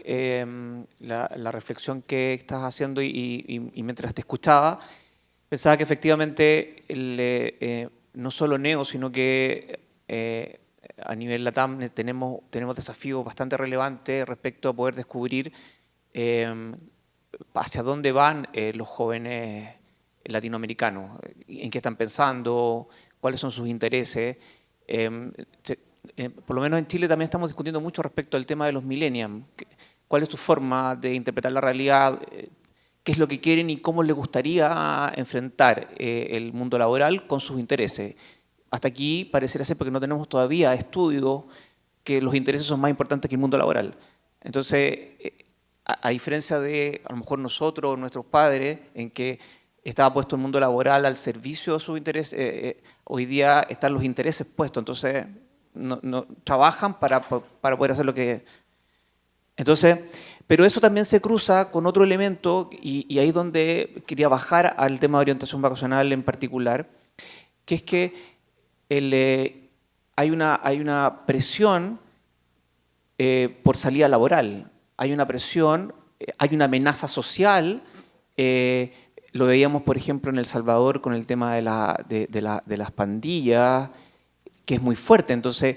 la reflexión que estás haciendo y mientras te escuchaba, Pensaba que efectivamente no solo Neo, sino que a nivel LATAM tenemos desafíos bastante relevantes respecto a poder descubrir hacia dónde van los jóvenes latinoamericanos, en qué están pensando, cuáles son sus intereses. Por lo menos en Chile también estamos discutiendo mucho respecto al tema de los millennials. ¿Cuál es su forma de interpretar la realidad? ¿Qué es lo que quieren y cómo les gustaría enfrentar el mundo laboral con sus intereses? Hasta aquí pareciera ser porque no tenemos todavía estudios que los intereses son más importantes que el mundo laboral. Entonces, a diferencia de a lo mejor nosotros, nuestros padres, en que estaba puesto el mundo laboral al servicio de sus intereses, hoy día están los intereses puestos, entonces no trabajan para poder hacer lo que... Entonces, pero eso también se cruza con otro elemento, y ahí es donde quería bajar al tema de orientación vocacional en particular, que es que hay una presión por salida laboral, hay una presión, hay una amenaza social. Lo veíamos, por ejemplo, en El Salvador con el tema de las pandillas, que es muy fuerte. Entonces,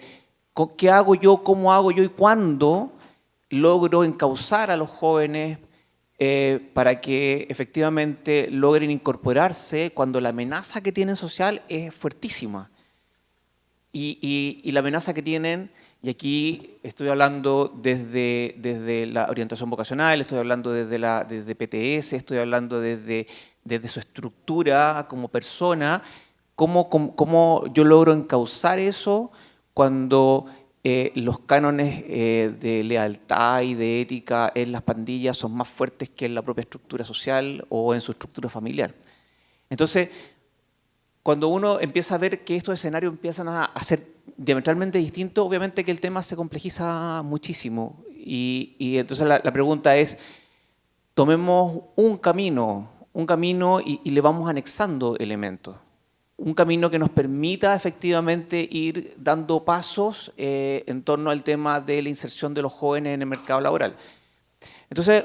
¿qué hago yo, cómo hago yo y cuándo logro encauzar a los jóvenes para que efectivamente logren incorporarse cuando la amenaza que tienen social es fuertísima? Y la amenaza que tienen, y aquí estoy hablando desde la orientación vocacional, estoy hablando desde PTS, estoy hablando desde su estructura como persona, cómo yo logro encauzar eso cuando los cánones de lealtad y de ética en las pandillas son más fuertes que en la propia estructura social o en su estructura familiar. Entonces, cuando uno empieza a ver que estos escenarios empiezan a ser diametralmente distintos, obviamente que el tema se complejiza muchísimo. Y entonces la pregunta es, tomemos un camino y le vamos anexando elementos. Un camino que nos permita efectivamente ir dando pasos en torno al tema de la inserción de los jóvenes en el mercado laboral. Entonces,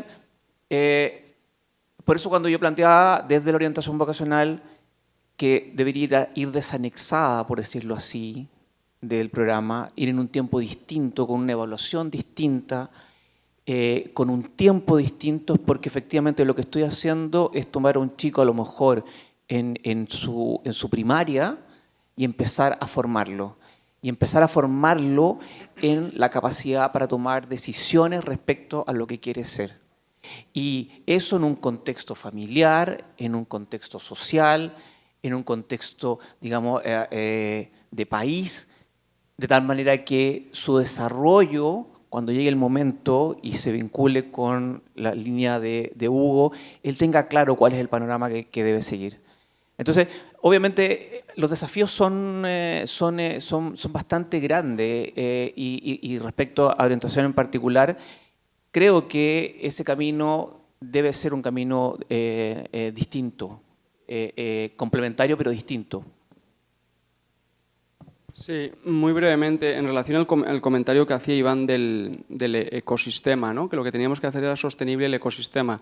por eso cuando yo planteaba desde la orientación vocacional que debería ir desanexada, por decirlo así, del programa, ir en un tiempo distinto, con una evaluación distinta, con un tiempo distinto, porque efectivamente lo que estoy haciendo es tomar a un chico a lo mejor en su primaria y empezar a formarlo. Y empezar a formarlo en la capacidad para tomar decisiones respecto a lo que quiere ser. Y eso en un contexto familiar, en un contexto social, en un contexto, digamos, de país, de tal manera que su desarrollo, cuando llegue el momento y se vincule con la línea de Hugo, él tenga claro cuál es el panorama que debe seguir. Entonces, obviamente, los desafíos son bastante grandes y respecto a orientación en particular, creo que ese camino debe ser un camino distinto, complementario pero distinto. Sí, muy brevemente, en relación al comentario que hacía Iván del ecosistema, ¿no? Que lo que teníamos que hacer era sostenible el ecosistema.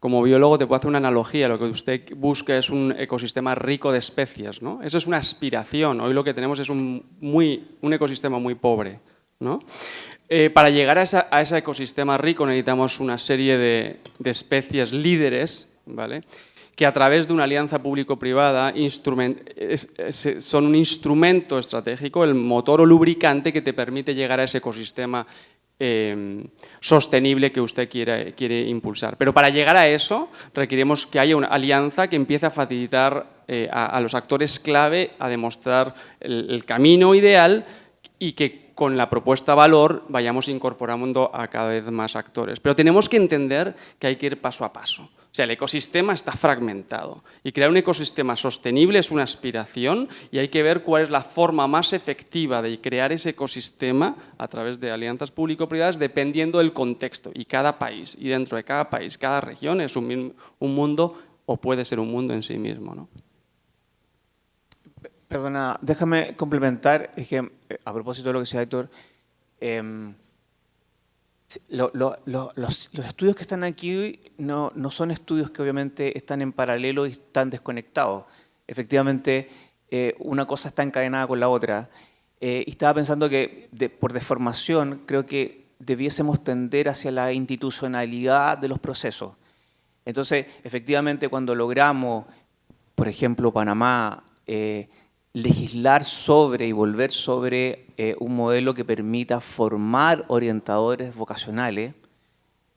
Como biólogo te puedo hacer una analogía, lo que usted busca es un ecosistema rico de especies, ¿no? Eso es una aspiración, hoy lo que tenemos es un ecosistema muy pobre, ¿no? Para llegar a ese ecosistema rico necesitamos una serie de especies líderes, ¿vale?, que a través de una alianza público-privada son un instrumento estratégico, el motor o lubricante que te permite llegar a ese ecosistema sostenible que usted quiere impulsar. Pero para llegar a eso requerimos que haya una alianza que empiece a facilitar a los actores clave a demostrar el camino ideal y que con la propuesta valor vayamos incorporando a cada vez más actores. Pero tenemos que entender que hay que ir paso a paso. O sea, el ecosistema está fragmentado y crear un ecosistema sostenible es una aspiración y hay que ver cuál es la forma más efectiva de crear ese ecosistema a través de alianzas público-privadas dependiendo del contexto y cada país. Y dentro de cada país, cada región es un mundo o puede ser un mundo en sí mismo, ¿no? Perdona, déjame complementar, es que a propósito de lo que decía Héctor, Sí, los estudios que están aquí no son estudios que obviamente están en paralelo y están desconectados. Efectivamente, una cosa está encadenada con la otra. Y estaba pensando que por deformación creo que debiésemos tender hacia la institucionalidad de los procesos. Entonces, efectivamente, cuando logramos, por ejemplo, Panamá, legislar sobre y volver sobre un modelo que permita formar orientadores vocacionales,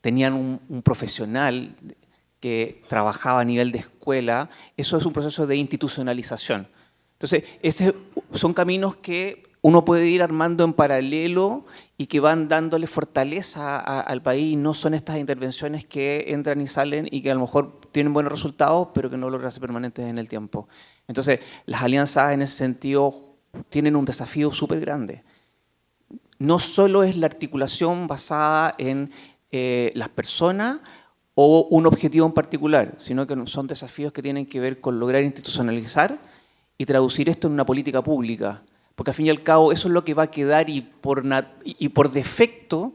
tenían un profesional que trabajaba a nivel de escuela, eso es un proceso de institucionalización. Entonces, son caminos que uno puede ir armando en paralelo y que van dándole fortaleza al país, no son estas intervenciones que entran y salen y que a lo mejor tienen buenos resultados, pero que no logran ser permanentes en el tiempo. Entonces, las alianzas en ese sentido tienen un desafío súper grande. No solo es la articulación basada en las personas o un objetivo en particular, sino que son desafíos que tienen que ver con lograr institucionalizar y traducir esto en una política pública. Porque al fin y al cabo eso es lo que va a quedar y por defecto,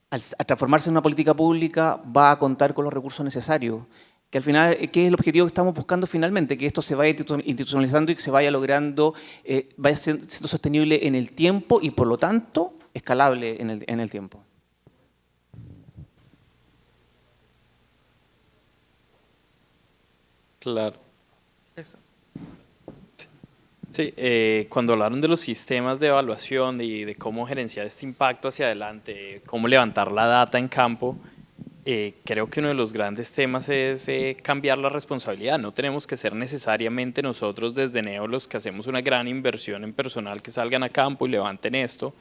al transformarse en una política pública, va a contar con los recursos necesarios. Que al final, ¿qué es el objetivo que estamos buscando finalmente? Que esto se vaya institucionalizando y que se vaya logrando, vaya siendo sostenible en el tiempo y por lo tanto escalable en el tiempo. Claro. Sí, cuando hablaron de los sistemas de evaluación y de cómo gerenciar este impacto hacia adelante, cómo levantar la data en campo, creo que uno de los grandes temas es cambiar la responsabilidad. No tenemos que ser necesariamente nosotros desde Neo los que hacemos una gran inversión en personal que salgan a campo y levanten esto.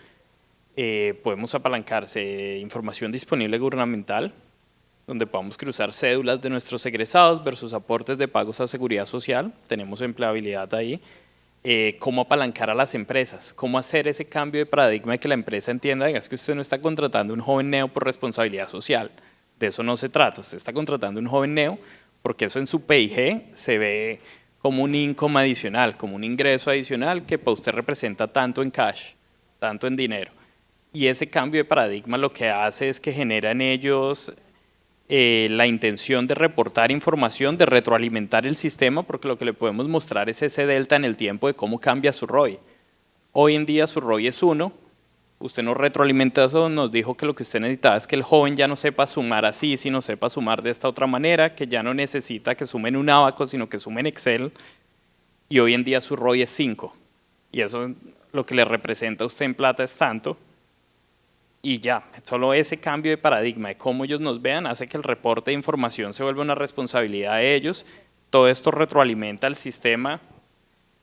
Podemos apalancarse información disponible gubernamental, donde podamos cruzar cédulas de nuestros egresados versus aportes de pagos a seguridad social. Tenemos empleabilidad ahí. Cómo apalancar a las empresas, cómo hacer ese cambio de paradigma de que la empresa entienda, es que usted no está contratando un joven neo por responsabilidad social, de eso no se trata, usted está contratando un joven neo porque eso en su PIG se ve como un income adicional, como un ingreso adicional que para usted representa tanto en cash, tanto en dinero. Y ese cambio de paradigma lo que hace es que genera en ellos la intención de reportar información, de retroalimentar el sistema, porque lo que le podemos mostrar es ese delta en el tiempo de cómo cambia su ROI. Hoy en día su ROI es 1, usted nos retroalimenta eso, nos dijo que lo que usted necesitaba es que el joven ya no sepa sumar así, sino sepa sumar de esta otra manera, que ya no necesita que sume en un abaco, sino que sume en Excel, y hoy en día su ROI es 5. Y eso lo que le representa a usted en plata es tanto. Y ya, solo ese cambio de paradigma de cómo ellos nos vean hace que el reporte de información se vuelva una responsabilidad de ellos. Todo esto retroalimenta al sistema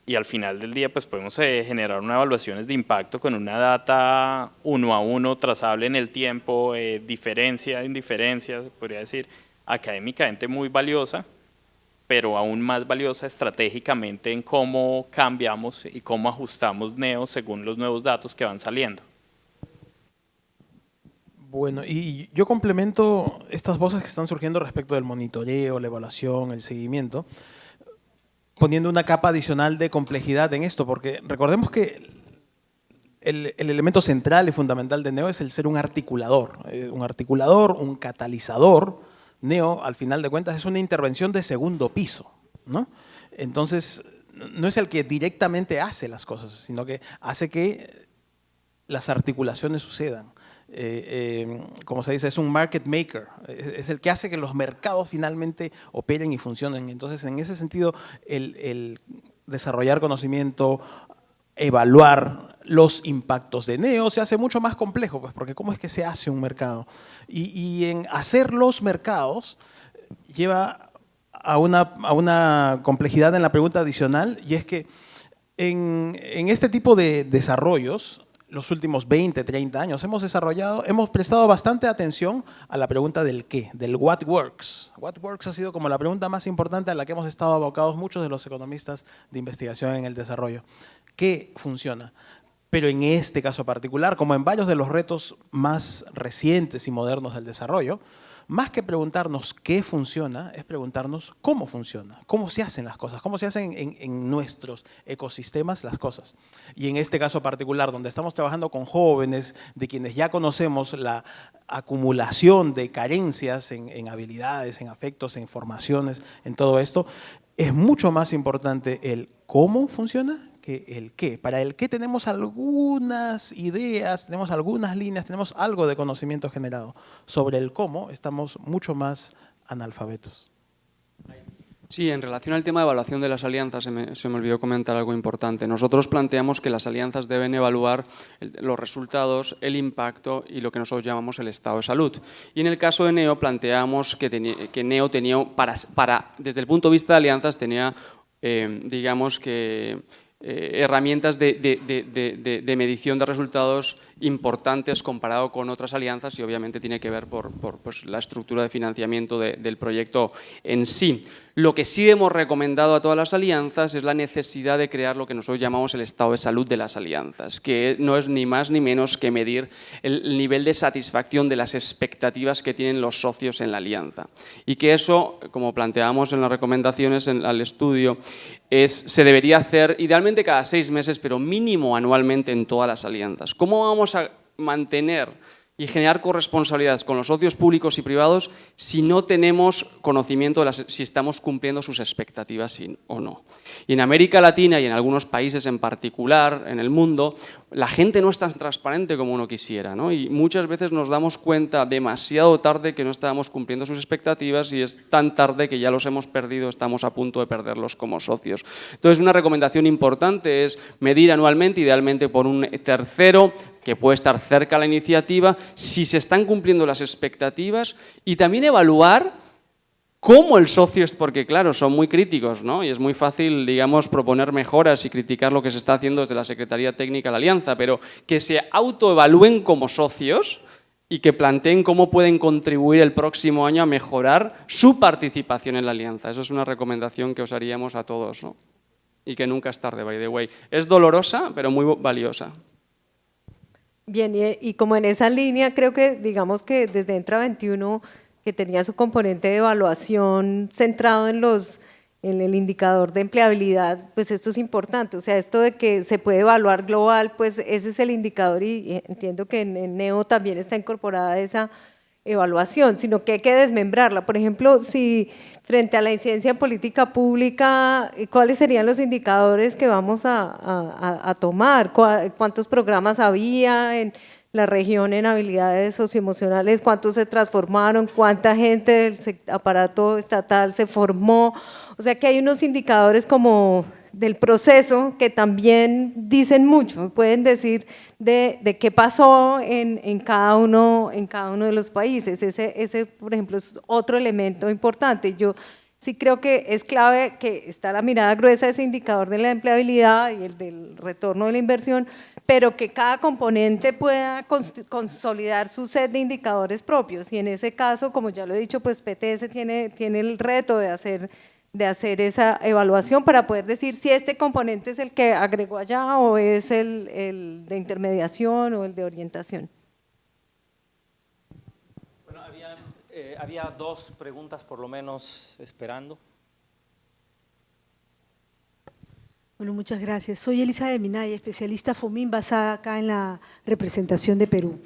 y al final del día pues podemos generar unas evaluaciones de impacto con una data 1 a 1 trazable en el tiempo, diferencia, indiferencia, se podría decir, académicamente muy valiosa, pero aún más valiosa estratégicamente en cómo cambiamos y cómo ajustamos Neo según los nuevos datos que van saliendo. Bueno, y yo complemento estas voces que están surgiendo respecto del monitoreo, la evaluación, el seguimiento, poniendo una capa adicional de complejidad en esto, porque recordemos que el elemento central y fundamental de Neo es el ser un articulador, un catalizador. Neo, al final de cuentas, es una intervención de segundo piso, ¿no? Entonces, no es el que directamente hace las cosas, sino que hace que las articulaciones sucedan. Como se dice, es un market maker, es el que hace que los mercados finalmente operen y funcionen. Entonces, en ese sentido, el desarrollar conocimiento, evaluar los impactos de Neo se hace mucho más complejo, pues, porque ¿cómo es que se hace un mercado? Y en hacer los mercados lleva a una complejidad en la pregunta adicional, y es que en este tipo de desarrollos, los últimos 20, 30 años, hemos prestado bastante atención a la pregunta del qué, del what works. What works ha sido como la pregunta más importante a la que hemos estado abocados muchos de los economistas de investigación en el desarrollo. ¿Qué funciona? Pero en este caso particular, como en varios de los retos más recientes y modernos del desarrollo, más que preguntarnos qué funciona, es preguntarnos cómo funciona, cómo se hacen las cosas, cómo se hacen en nuestros ecosistemas las cosas. Y en este caso particular, donde estamos trabajando con jóvenes, de quienes ya conocemos la acumulación de carencias en habilidades, en afectos, en formaciones, en todo esto, es mucho más importante el cómo funciona que el qué. Para el qué tenemos algunas ideas, tenemos algunas líneas, tenemos algo de conocimiento generado. Sobre el cómo estamos mucho más analfabetos. Sí, en relación al tema de evaluación de las alianzas, se me olvidó comentar algo importante. Nosotros planteamos que las alianzas deben evaluar los resultados, el impacto y lo que nosotros llamamos el estado de salud. Y en el caso de NEO planteamos que NEO tenía, desde el punto de vista de alianzas, tenía, digamos que, herramientas de medición de resultados importantes comparado con otras alianzas y obviamente tiene que ver por pues, la estructura de financiamiento del proyecto en sí. Lo que sí hemos recomendado a todas las alianzas es la necesidad de crear lo que nosotros llamamos el estado de salud de las alianzas, que no es ni más ni menos que medir el nivel de satisfacción de las expectativas que tienen los socios en la alianza. Y que eso, como planteamos en las recomendaciones al estudio, se debería hacer idealmente cada 6 meses, pero mínimo anualmente en todas las alianzas. ¿Cómo vamos a mantener y generar corresponsabilidades con los socios públicos y privados si no tenemos conocimiento de si estamos cumpliendo sus expectativas o no? Y en América Latina y en algunos países en particular, en el mundo, la gente no es tan transparente como uno quisiera, ¿no? Y muchas veces nos damos cuenta demasiado tarde que no estábamos cumpliendo sus expectativas y es tan tarde que ya los hemos perdido, estamos a punto de perderlos como socios. Entonces, una recomendación importante es medir anualmente, idealmente por un tercero, que puede estar cerca a la iniciativa, si se están cumpliendo las expectativas y también evaluar cómo el socio es, porque claro, son muy críticos, ¿no? Y es muy fácil, digamos, proponer mejoras y criticar lo que se está haciendo desde la Secretaría Técnica de la Alianza, pero que se autoevalúen como socios y que planteen cómo pueden contribuir el próximo año a mejorar su participación en la Alianza. Eso es una recomendación que os haríamos a todos, ¿no? Y que nunca es tarde, by the way. Es dolorosa, pero muy valiosa. Bien, y como en esa línea, creo que, digamos que desde Entra 21, que tenía su componente de evaluación centrado en el indicador de empleabilidad, pues esto es importante, o sea, esto de que se puede evaluar global, pues ese es el indicador y entiendo que en NEO también está incorporada esa evaluación, sino que hay que desmembrarla. Por ejemplo, si frente a la incidencia en política pública, ¿cuáles serían los indicadores que vamos a tomar? ¿Cuántos programas había en la región en habilidades socioemocionales? ¿Cuántos se transformaron? ¿Cuánta gente del aparato estatal se formó? O sea que hay unos indicadores como del proceso que también dicen mucho, pueden decir de qué pasó en cada uno de los países. Ese, por ejemplo, es otro elemento importante. Yo sí creo que es clave que está la mirada gruesa de ese indicador de la empleabilidad y el del retorno de la inversión, pero que cada componente pueda consolidar su set de indicadores propios. Y en ese caso, como ya lo he dicho, pues PTS tiene el reto de hacer esa evaluación para poder decir si este componente es el que agregó allá o es el de intermediación o el de orientación. Bueno, había 2 preguntas por lo menos esperando. Bueno, muchas gracias. Soy Elisa de Minaya, especialista FOMIN basada acá en la representación de Perú.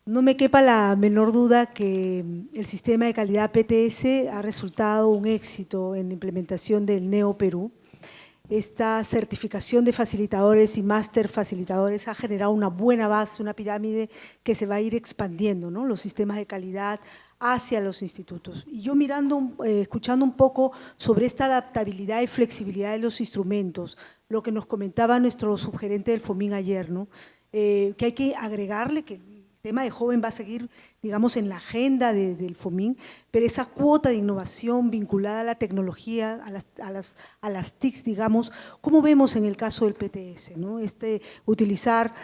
No me quepa la menor duda que el sistema de calidad PTS ha resultado un éxito en la implementación del NEO Perú. Esta certificación de facilitadores y máster facilitadores ha generado una buena base, una pirámide que se va a ir expandiendo, ¿no? Los sistemas de calidad hacia los institutos. Y yo escuchando un poco sobre esta adaptabilidad y flexibilidad de los instrumentos, lo que nos comentaba nuestro subgerente del FOMIN ayer, ¿no? Que hay que agregarle que el tema de joven va a seguir digamos, en la agenda del FOMIN, pero esa cuota de innovación vinculada a la tecnología, a las TICs, digamos, ¿cómo vemos en el caso del PTS, ¿no? Utilizar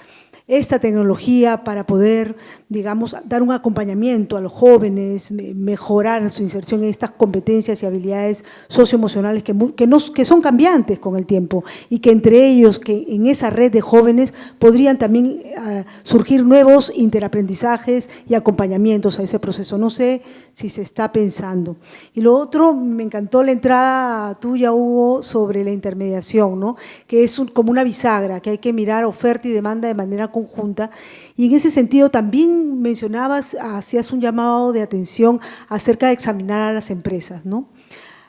esta tecnología para poder, digamos, dar un acompañamiento a los jóvenes, mejorar su inserción en estas competencias y habilidades socioemocionales que son cambiantes con el tiempo y que entre ellos, que en esa red de jóvenes podrían también surgir nuevos interaprendizajes y acompañamientos a ese proceso. No sé si se está pensando. Y lo otro, me encantó la entrada tuya, Hugo, sobre la intermediación, ¿no? Que es como una bisagra, que hay que mirar oferta y demanda de manera conjunta. Y en ese sentido también mencionabas, hacías un llamado de atención acerca de examinar a las empresas, ¿no?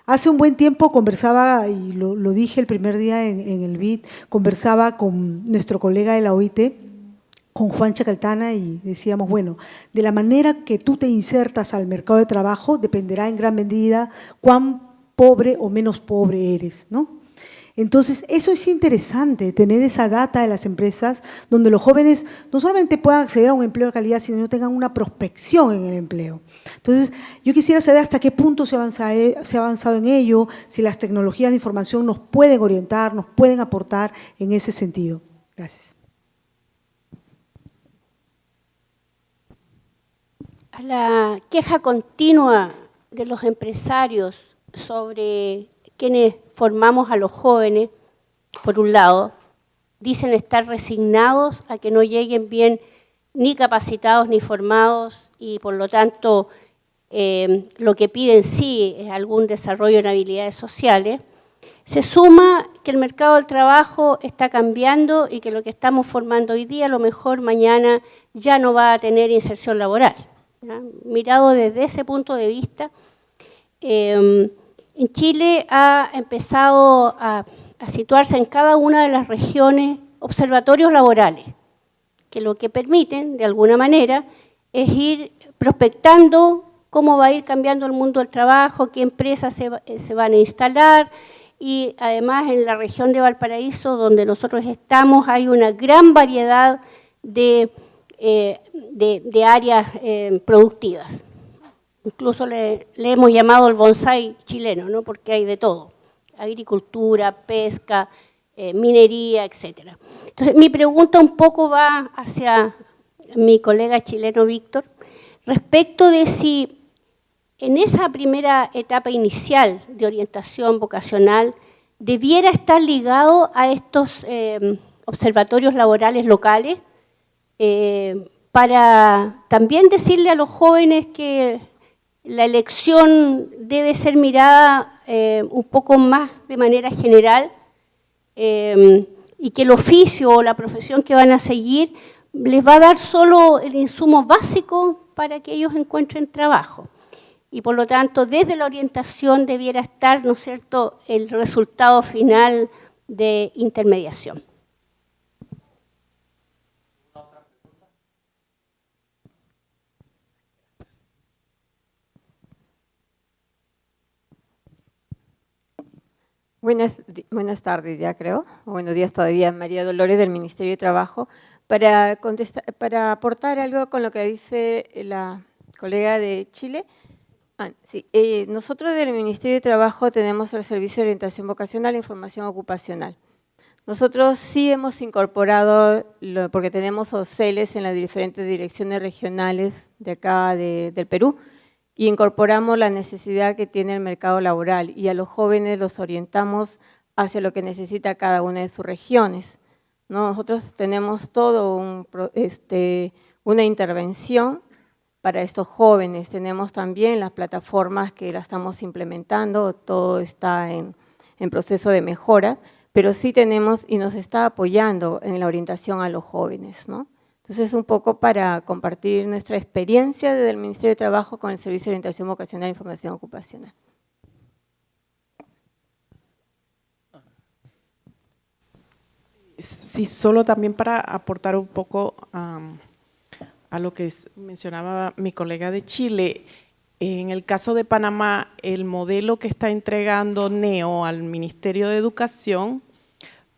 Hace un buen tiempo conversaba, y lo dije el primer día en el BID, conversaba con nuestro colega de la OIT, con Juan Chacaltana, y decíamos, bueno, de la manera que tú te insertas al mercado de trabajo dependerá en gran medida cuán pobre o menos pobre eres, ¿no? Entonces, eso es interesante, tener esa data de las empresas donde los jóvenes no solamente puedan acceder a un empleo de calidad, sino que tengan una prospección en el empleo. Entonces, yo quisiera saber hasta qué punto se ha avanzado en ello, si las tecnologías de información nos pueden orientar, nos pueden aportar en ese sentido. Gracias. A la queja continua de los empresarios sobre quienes formamos a los jóvenes, por un lado, dicen estar resignados a que no lleguen bien ni capacitados ni formados y por lo tanto lo que piden sí es algún desarrollo en habilidades sociales. Se suma que el mercado del trabajo está cambiando y que lo que estamos formando hoy día a lo mejor mañana ya no va a tener inserción laboral, ¿ya? Mirado desde ese punto de vista, en Chile ha empezado a situarse en cada una de las regiones observatorios laborales, que lo que permiten, de alguna manera, es ir prospectando cómo va a ir cambiando el mundo del trabajo, qué empresas se van a instalar, y además en la región de Valparaíso, donde nosotros estamos, hay una gran variedad de áreas productivas. Incluso le hemos llamado el bonsái chileno, ¿no? Porque hay de todo, agricultura, pesca, minería, etc. Entonces, mi pregunta un poco va hacia mi colega chileno Víctor, respecto de si en esa primera etapa inicial de orientación vocacional debiera estar ligado a estos observatorios laborales locales, para también decirle a los jóvenes que la elección debe ser mirada un poco más de manera general y que el oficio o la profesión que van a seguir les va a dar solo el insumo básico para que ellos encuentren trabajo. Y por lo tanto, desde la orientación debiera estar, ¿no es cierto?, el resultado final de intermediación. Buenas tardes ya creo, o buenos días todavía, María Dolores del Ministerio de Trabajo, para aportar algo con lo que dice la colega de Chile. Sí, nosotros del Ministerio de Trabajo tenemos el Servicio de Orientación Vocacional e Información Ocupacional. Nosotros sí hemos incorporado, porque tenemos OCELes en las diferentes direcciones regionales de acá del Perú, y incorporamos la necesidad que tiene el mercado laboral y a los jóvenes los orientamos hacia lo que necesita cada una de sus regiones. Nosotros tenemos todo una intervención para estos jóvenes. Tenemos también las plataformas que la estamos implementando, todo está en proceso de mejora, pero sí tenemos y nos está apoyando en la orientación a los jóvenes, ¿no? Entonces, un poco para compartir nuestra experiencia desde el Ministerio de Trabajo con el Servicio de Orientación Vocacional e Información Ocupacional. Sí, solo también para aportar un poco a lo que mencionaba mi colega de Chile. En el caso de Panamá, el modelo que está entregando NEO al Ministerio de Educación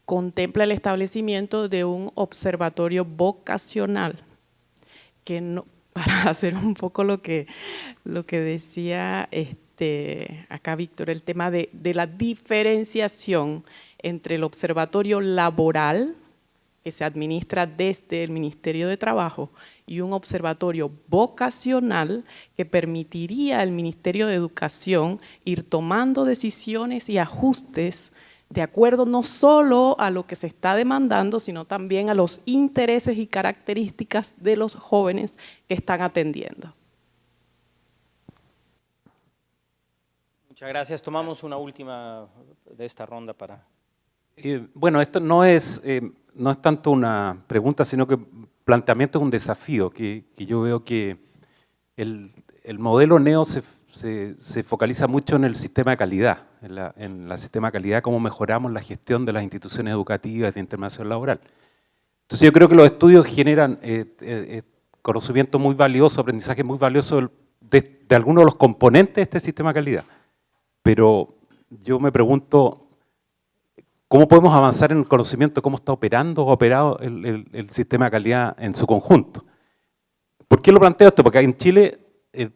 contempla el establecimiento de un observatorio vocacional, que para hacer un poco lo que decía acá Víctor, el tema de la diferenciación entre el observatorio laboral, que se administra desde el Ministerio de Trabajo, y un observatorio vocacional que permitiría al Ministerio de Educación ir tomando decisiones y ajustes de acuerdo no solo a lo que se está demandando, sino también a los intereses y características de los jóvenes que están atendiendo. Muchas gracias. Tomamos una última de esta ronda para... Bueno, esto no es tanto una pregunta, sino que planteamiento es un desafío, que yo veo que el modelo NEO se focaliza mucho en el sistema de calidad, en el sistema de calidad, cómo mejoramos la gestión de las instituciones educativas de intermediación laboral. Entonces yo creo que los estudios generan conocimiento muy valioso, aprendizaje muy valioso de algunos de los componentes de este sistema de calidad. Pero yo me pregunto, ¿cómo podemos avanzar en el conocimiento de cómo está operando o operado el sistema de calidad en su conjunto? ¿Por qué lo planteo esto? Porque en Chile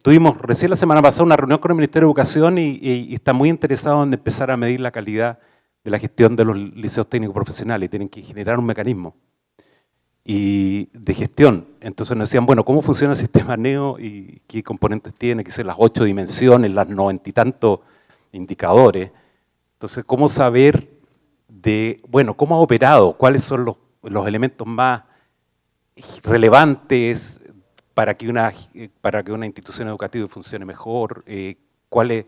tuvimos recién la semana pasada una reunión con el Ministerio de Educación y está muy interesado en empezar a medir la calidad de la gestión de los liceos técnicos profesionales y tienen que generar un mecanismo de gestión. Entonces nos decían, bueno, ¿cómo funciona el sistema NEO y qué componentes tiene? Que son las 8 dimensiones, las 90 y tantos indicadores. Entonces, ¿cómo saber bueno, cómo ha operado? ¿Cuáles son los elementos más relevantes para que una institución educativa funcione mejor? ¿Cuáles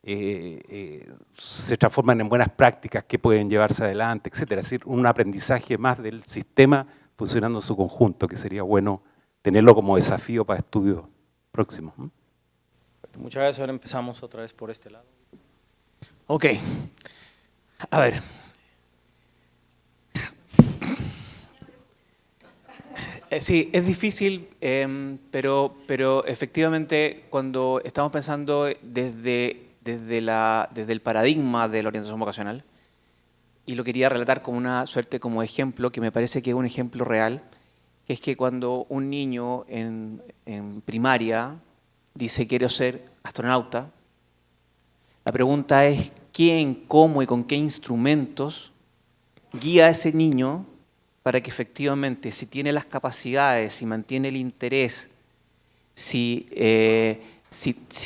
se transforman en buenas prácticas que pueden llevarse adelante, etcétera? Es decir, un aprendizaje más del sistema funcionando en su conjunto, que sería bueno tenerlo como desafío para estudios próximos. Muchas gracias. Ahora empezamos otra vez por este lado. Ok. A ver. Sí, es difícil, pero efectivamente cuando estamos pensando desde el paradigma de la orientación vocacional, y lo quería relatar como una suerte como ejemplo, que me parece que es un ejemplo real, que es que cuando un niño en primaria dice quiero ser astronauta, la pregunta es quién, cómo y con qué instrumentos guía a ese niño para que efectivamente, si tiene las capacidades, si mantiene el interés, si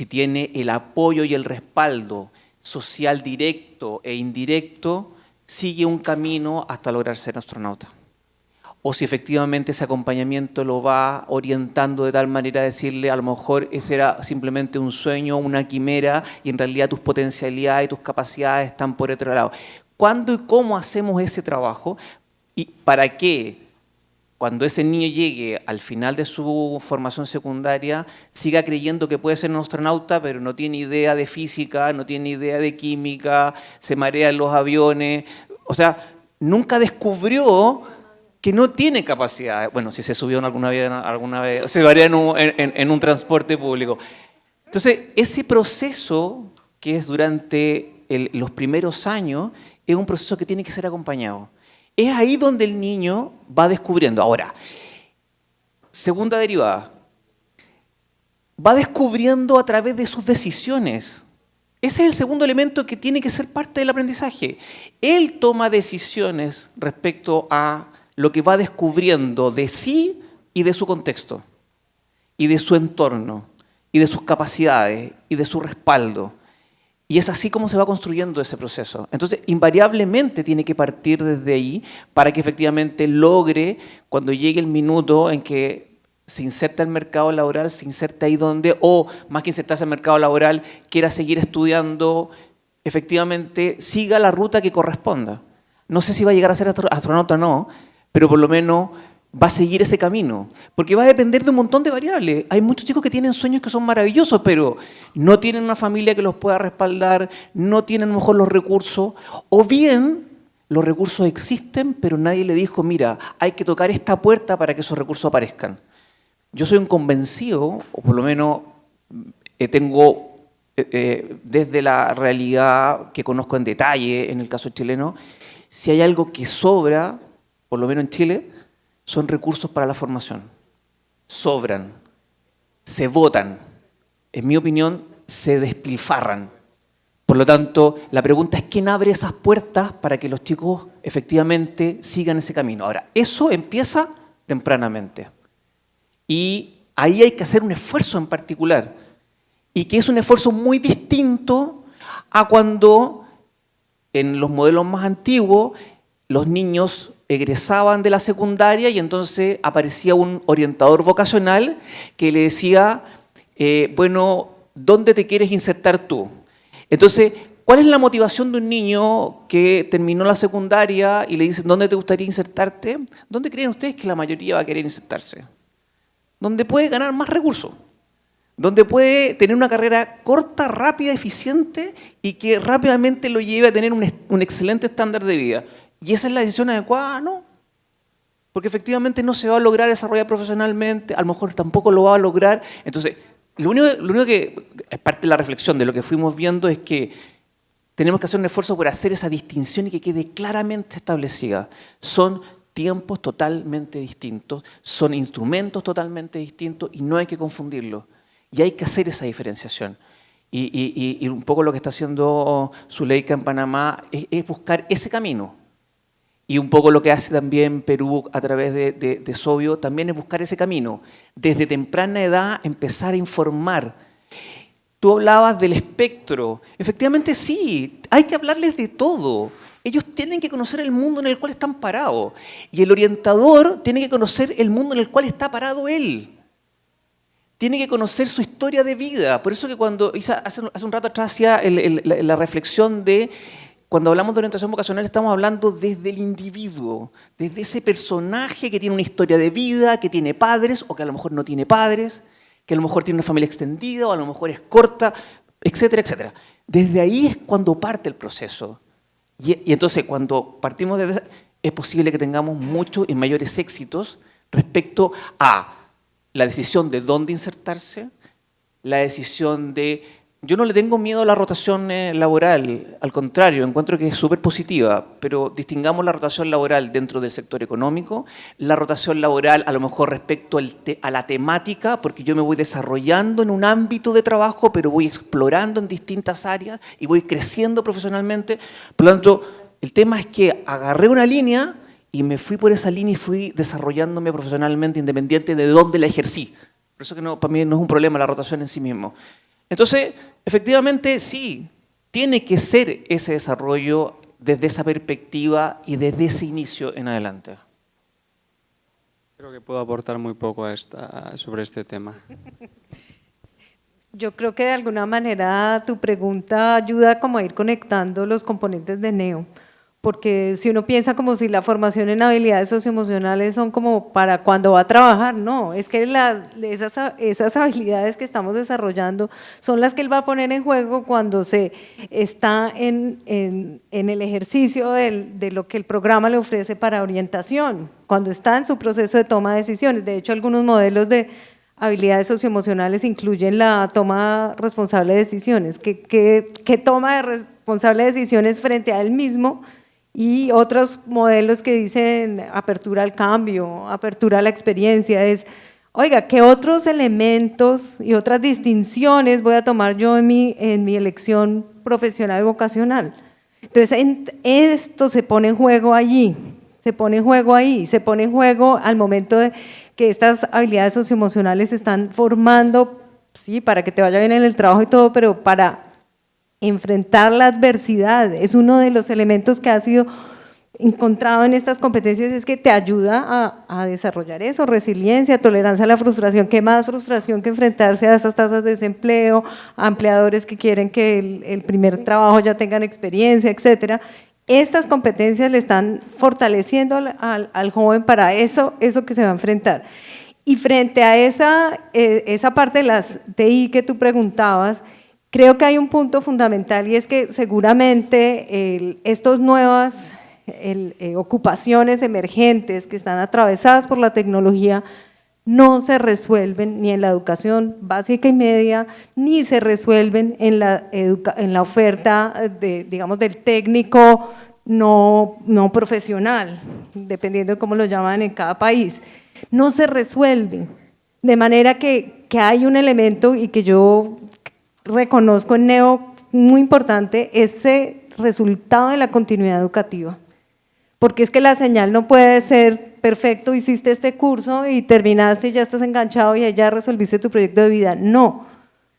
tiene el apoyo y el respaldo social directo e indirecto, sigue un camino hasta lograr ser astronauta. O si efectivamente ese acompañamiento lo va orientando de tal manera a decirle, a lo mejor ese era simplemente un sueño, una quimera, y en realidad tus potencialidades y tus capacidades están por otro lado. ¿Cuándo y cómo hacemos ese trabajo? ¿Y para qué? Cuando ese niño llegue al final de su formación secundaria, siga creyendo que puede ser un astronauta, pero no tiene idea de física, no tiene idea de química, se marea en los aviones. O sea, nunca descubrió que no tiene capacidad. Bueno, si se subió alguna vez se marea en un transporte público. Entonces, ese proceso que es durante los primeros años, es un proceso que tiene que ser acompañado. Es ahí donde el niño va descubriendo. Ahora, segunda derivada, va descubriendo a través de sus decisiones. Ese es el segundo elemento que tiene que ser parte del aprendizaje. Él toma decisiones respecto a lo que va descubriendo de sí y de su contexto, y de su entorno, y de sus capacidades, y de su respaldo. Y es así como se va construyendo ese proceso. Entonces, invariablemente tiene que partir desde ahí para que efectivamente logre, cuando llegue el minuto en que se inserta el mercado laboral, se inserta ahí donde, o más que insertarse al mercado laboral, quiera seguir estudiando, efectivamente siga la ruta que corresponda. No sé si va a llegar a ser astronauta o no, pero por lo menos va a seguir ese camino, porque va a depender de un montón de variables. Hay muchos chicos que tienen sueños que son maravillosos, pero no tienen una familia que los pueda respaldar, no tienen a lo mejor los recursos, o bien los recursos existen, pero nadie le dijo, mira, hay que tocar esta puerta para que esos recursos aparezcan. Yo soy un convencido, o por lo menos tengo desde la realidad que conozco en detalle, en el caso chileno, si hay algo que sobra, por lo menos en Chile, son recursos para la formación. Sobran. se botan, en mi opinión, se despilfarran. Por lo tanto, la pregunta es ¿quién abre esas puertas para que los chicos efectivamente sigan ese camino? Ahora, eso empieza tempranamente. Y ahí hay que hacer un esfuerzo en particular. Y que es un esfuerzo muy distinto a cuando en los modelos más antiguos los niños egresaban de la secundaria y entonces aparecía un orientador vocacional que le decía, bueno, ¿dónde te quieres insertar tú? Entonces, ¿cuál es la motivación de un niño que terminó la secundaria y le dicen, ¿dónde te gustaría insertarte? ¿Dónde creen ustedes que la mayoría va a querer insertarse? Donde puede ganar más recursos, donde puede tener una carrera corta, rápida, eficiente y que rápidamente lo lleve a tener un excelente estándar de vida. ¿Y esa es la decisión adecuada? No. Porque efectivamente no se va a lograr desarrollar profesionalmente, a lo mejor tampoco lo va a lograr. Entonces, lo único que es parte de la reflexión de lo que fuimos viendo es que tenemos que hacer un esfuerzo por hacer esa distinción y que quede claramente establecida. Son tiempos totalmente distintos, son instrumentos totalmente distintos y no hay que confundirlos. Y hay que hacer esa diferenciación. Y un poco lo que está haciendo Zuleika en Panamá es buscar ese camino. Y un poco lo que hace también Perú a través de Sobio también es buscar ese camino. Desde temprana edad empezar a informar. Tú hablabas del espectro. Efectivamente sí, hay que hablarles de todo. Ellos tienen que conocer el mundo en el cual están parados. Y el orientador tiene que conocer el mundo en el cual está parado él. Tiene que conocer su historia de vida. Por eso que cuando hace un rato atrás hacía la reflexión de, cuando hablamos de orientación vocacional estamos hablando desde el individuo, desde ese personaje que tiene una historia de vida, que tiene padres o que a lo mejor no tiene padres, que a lo mejor tiene una familia extendida o a lo mejor es corta, etcétera, etcétera. Desde ahí es cuando parte el proceso. Y entonces cuando partimos de eso, es posible que tengamos muchos y mayores éxitos respecto a la decisión de dónde insertarse, la decisión de... Yo no le tengo miedo a la rotación laboral, al contrario, encuentro que es súper positiva, pero distingamos la rotación laboral dentro del sector económico, la rotación laboral a lo mejor respecto a la temática, porque yo me voy desarrollando en un ámbito de trabajo, pero voy explorando en distintas áreas y voy creciendo profesionalmente. Por lo tanto, el tema es que agarré una línea y me fui por esa línea y fui desarrollándome profesionalmente independiente de dónde la ejercí. Por eso que para mí no es un problema la rotación en sí mismo. Entonces, efectivamente, sí, tiene que ser ese desarrollo desde esa perspectiva y desde ese inicio en adelante. Creo que puedo aportar muy poco sobre este tema. Yo creo que de alguna manera tu pregunta ayuda como a ir conectando los componentes de NEO. Porque si uno piensa como si la formación en habilidades socioemocionales son como para cuando va a trabajar, no, es que esas habilidades que estamos desarrollando son las que él va a poner en juego cuando se está en el ejercicio de lo que el programa le ofrece para orientación, cuando está en su proceso de toma de decisiones. De hecho, algunos modelos de habilidades socioemocionales incluyen la toma responsable de decisiones, que toma de responsable de decisiones frente a él mismo, y otros modelos que dicen apertura al cambio, apertura a la experiencia, es, oiga, ¿qué otros elementos y otras distinciones voy a tomar yo en mi elección profesional y vocacional? Entonces, esto se pone en juego allí, se pone en juego ahí, se pone en juego al momento de que estas habilidades socioemocionales se están formando, sí, para que te vaya bien en el trabajo y todo, pero para enfrentar la adversidad. Es uno de los elementos que ha sido encontrado en estas competencias, es que te ayuda a desarrollar eso, resiliencia, tolerancia a la frustración. ¿Qué más frustración que enfrentarse a esas tasas de desempleo, a empleadores que quieren que el primer trabajo ya tengan experiencia, etcétera? Estas competencias le están fortaleciendo al joven para eso que se va a enfrentar. Y frente a esa parte de las TI que tú preguntabas, creo que hay un punto fundamental y es que seguramente estas nuevas ocupaciones emergentes que están atravesadas por la tecnología no se resuelven ni en la educación básica y media, ni se resuelven en la oferta digamos, del técnico no profesional, dependiendo de cómo lo llaman en cada país. No se resuelven, de manera que que hay un elemento y que yo reconozco en Neo muy importante, ese resultado de la continuidad educativa. Porque es que la señal no puede ser perfecto, hiciste este curso y terminaste y ya estás enganchado y ya resolviste tu proyecto de vida. No,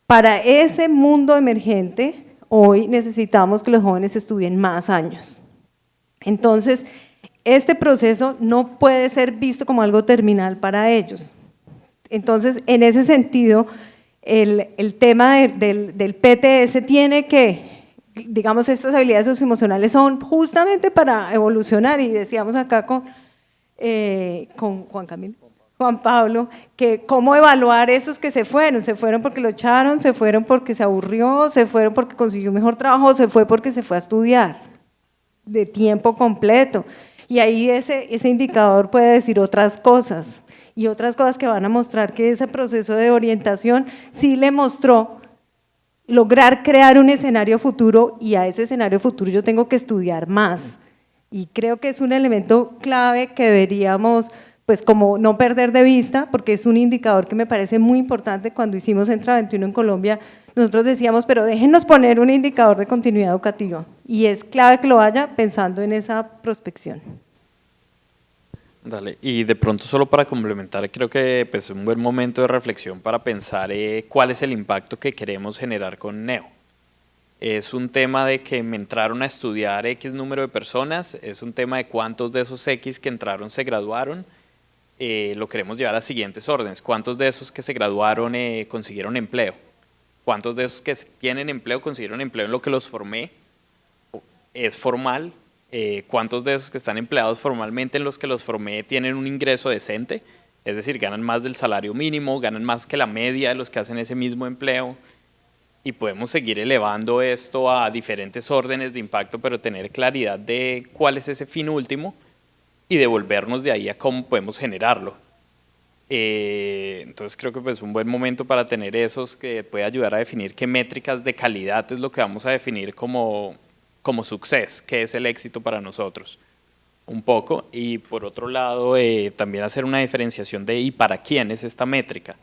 para ese mundo emergente, hoy necesitamos que los jóvenes estudien más años. Entonces, este proceso no puede ser visto como algo terminal para ellos. Entonces, en ese sentido, el tema del PTS tiene que, digamos, estas habilidades socioemocionales son justamente para evolucionar, y decíamos acá con Juan Pablo, que cómo evaluar esos que se fueron porque lo echaron, se fueron porque se aburrió, se fueron porque consiguió un mejor trabajo, se fue porque se fue a estudiar de tiempo completo. Y ahí ese indicador puede decir otras cosas, y otras cosas que van a mostrar que ese proceso de orientación sí le mostró lograr crear un escenario futuro, y a ese escenario futuro yo tengo que estudiar más. Y creo que es un elemento clave que deberíamos, pues, como no perder de vista, porque es un indicador que me parece muy importante. Cuando hicimos Entra 21 en Colombia, nosotros decíamos, pero déjennos poner un indicador de continuidad educativa, y es clave que lo haya pensando en esa prospección. Dale, y de pronto solo para complementar, creo que pues, es un buen momento de reflexión para pensar cuál es el impacto que queremos generar con Neo. Es un tema de que me entraron a estudiar X número de personas, es un tema de cuántos de esos X que entraron se graduaron, lo queremos llevar a siguientes órdenes. ¿Cuántos de esos que se graduaron consiguieron empleo? ¿Cuántos de esos que tienen empleo consiguieron empleo en lo que los formé? ¿Es formal? ¿Cuántos de esos que están empleados formalmente en los que los formé tienen un ingreso decente? Es decir, ganan más del salario mínimo, ganan más que la media de los que hacen ese mismo empleo. Y podemos seguir elevando esto a diferentes órdenes de impacto, pero tener claridad de cuál es ese fin último y devolvernos de ahí a cómo podemos generarlo. Entonces creo que es un buen momento para tener esos que puede ayudar a definir qué métricas de calidad es lo que vamos a definir como success, qué es el éxito para nosotros, un poco. Y por otro lado, también hacer una diferenciación de ¿y para quién es esta métrica?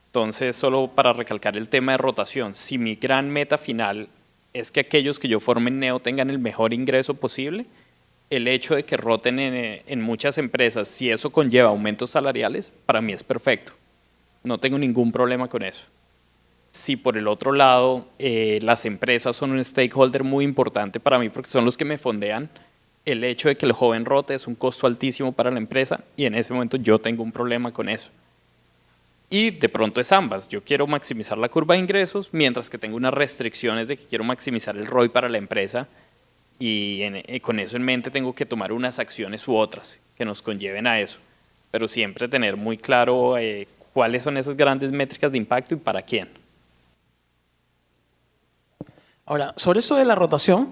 Entonces, solo para recalcar el tema de rotación, si mi gran meta final es que aquellos que yo forme en Neo tengan el mejor ingreso posible, el hecho de que roten en muchas empresas, si eso conlleva aumentos salariales, para mí es perfecto. No tengo ningún problema con eso. Si por el otro lado las empresas son un stakeholder muy importante para mí porque son los que me fondean, el hecho de que el joven rote es un costo altísimo para la empresa, y en ese momento yo tengo un problema con eso. Y de pronto es ambas. Yo quiero maximizar la curva de ingresos, mientras que tengo unas restricciones de que quiero maximizar el ROI para la empresa, y con eso en mente tengo que tomar unas acciones u otras que nos conlleven a eso. Pero siempre tener muy claro cuáles son esas grandes métricas de impacto y para quién. Ahora, sobre eso de la rotación,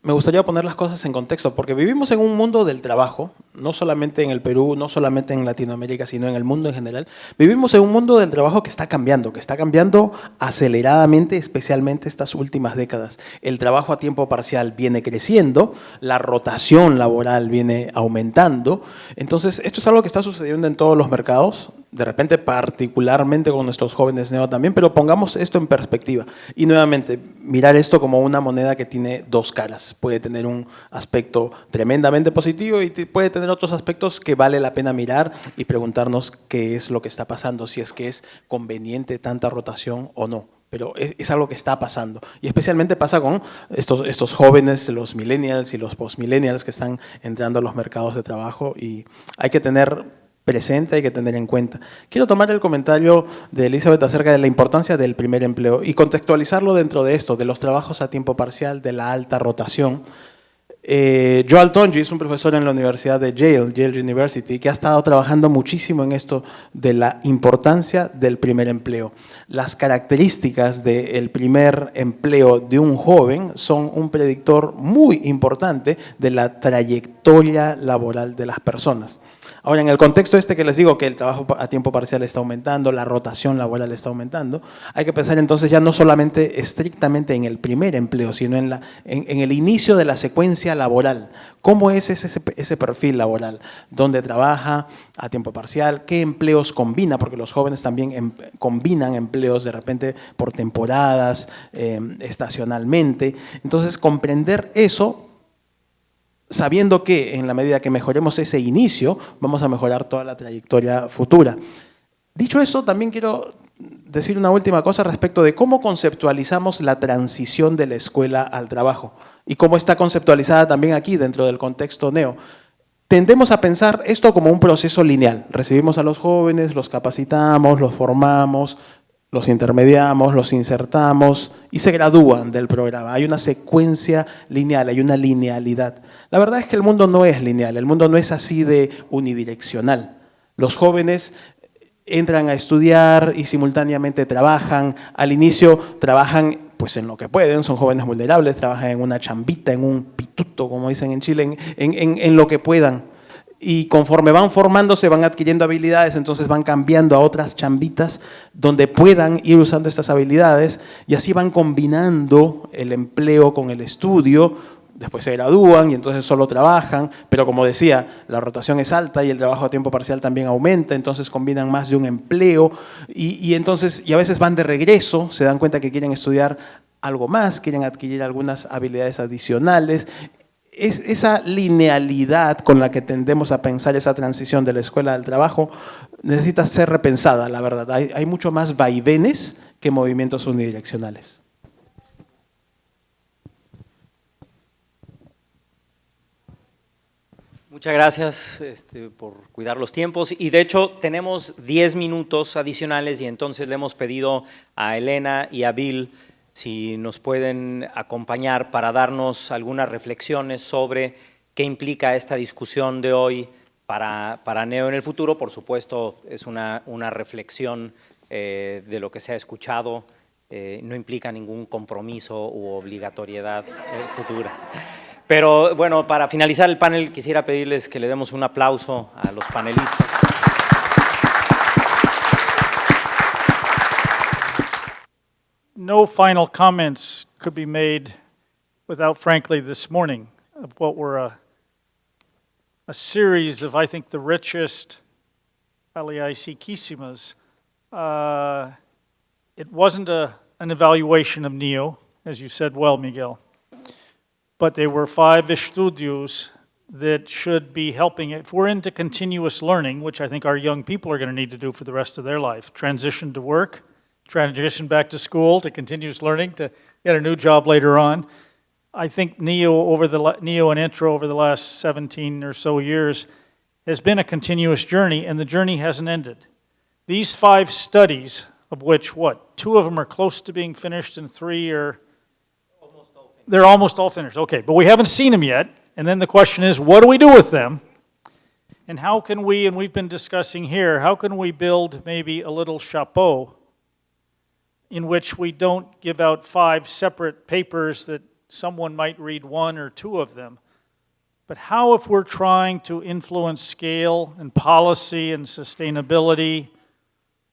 me gustaría poner las cosas en contexto, porque vivimos en un mundo del trabajo, no solamente en el Perú, no solamente en Latinoamérica, sino en el mundo en general. Vivimos en un mundo del trabajo que está cambiando aceleradamente, especialmente estas últimas décadas. El trabajo a tiempo parcial viene creciendo, la rotación laboral viene aumentando. Entonces, esto es algo que está sucediendo en todos los mercados, de repente particularmente con nuestros jóvenes Neo también, pero pongamos esto en perspectiva. Y nuevamente, mirar esto como una moneda que tiene dos caras. Puede tener un aspecto tremendamente positivo y puede tener otros aspectos que vale la pena mirar y preguntarnos qué es lo que está pasando, si es que es conveniente tanta rotación o no. Pero es algo que está pasando, y especialmente pasa con estos jóvenes, los millennials y los postmillennials que están entrando a los mercados de trabajo, y hay que tener presente, hay que tener en cuenta. Quiero tomar el comentario de Elizabeth acerca de la importancia del primer empleo y contextualizarlo dentro de esto, de los trabajos a tiempo parcial, de la alta rotación. Joel Tonji es un profesor en la Universidad de Yale University, que ha estado trabajando muchísimo en esto de la importancia del primer empleo. Las características del primer empleo de un joven son un predictor muy importante de la trayectoria laboral de las personas. Ahora, en el contexto este que les digo, que el trabajo a tiempo parcial está aumentando, la rotación laboral está aumentando, hay que pensar entonces ya no solamente estrictamente en el primer empleo, sino en el inicio de la secuencia laboral. ¿Cómo es ese perfil laboral? ¿Dónde trabaja a tiempo parcial? ¿Qué empleos combina? Porque los jóvenes también combinan empleos de repente por temporadas, estacionalmente. Entonces, comprender eso, sabiendo que en la medida que mejoremos ese inicio, vamos a mejorar toda la trayectoria futura. Dicho eso, también quiero decir una última cosa respecto de cómo conceptualizamos la transición de la escuela al trabajo y cómo está conceptualizada también aquí dentro del contexto neo. Tendemos a pensar esto como un proceso lineal. Recibimos a los jóvenes, los capacitamos, los formamos, los intermediamos, los insertamos y se gradúan del programa. Hay una secuencia lineal, hay una linealidad. La verdad es que el mundo no es lineal, el mundo no es así de unidireccional. Los jóvenes entran a estudiar y simultáneamente trabajan. Al inicio trabajan pues en lo que pueden, son jóvenes vulnerables, trabajan en una chambita, en un pituto, como dicen en Chile, en lo que puedan. Y conforme van formándose, van adquiriendo habilidades, entonces van cambiando a otras chambitas donde puedan ir usando estas habilidades y así van combinando el empleo con el estudio. Después se gradúan y entonces solo trabajan, pero como decía, la rotación es alta y el trabajo a tiempo parcial también aumenta, entonces combinan más de un empleo y a veces van de regreso, se dan cuenta que quieren estudiar algo más, quieren adquirir algunas habilidades adicionales. Esa linealidad con la que tendemos a pensar esa transición de la escuela al trabajo necesita ser repensada, la verdad. Hay mucho más vaivenes que movimientos unidireccionales. Muchas gracias por cuidar los tiempos y de hecho tenemos 10 minutos adicionales y entonces le hemos pedido a Elena y a Bill si nos pueden acompañar para darnos algunas reflexiones sobre qué implica esta discusión de hoy para Neo en el futuro. Por supuesto, es una reflexión de lo que se ha escuchado, no implica ningún compromiso u obligatoriedad futura. Pero bueno, para finalizar el panel quisiera pedirles que le demos un aplauso a los panelistas. No final comments could be made without, frankly, this morning of what were a series of, I think, the richest aliaisiquísimas. It wasn't an evaluation of NEO, as you said well, Miguel, but they were 5 estudios that should be helping. If we're into continuous learning, which I think our young people are going to need to do for the rest of their life, transition to work, transition back to school, to continuous learning, to get a new job later on. I think NEO and Intro over the last 17 or so years has been a continuous journey, and the journey hasn't ended. These 5 studies, of which, 2 of them are close to being finished and 3 are... They're almost all finished, okay, but we haven't seen them yet, and then the question is, what do we do with them? And how can we, and we've been discussing here, how can we build maybe a little chapeau in which we don't give out 5 separate papers that someone might read 1 or 2 of them, but how, if we're trying to influence scale and policy and sustainability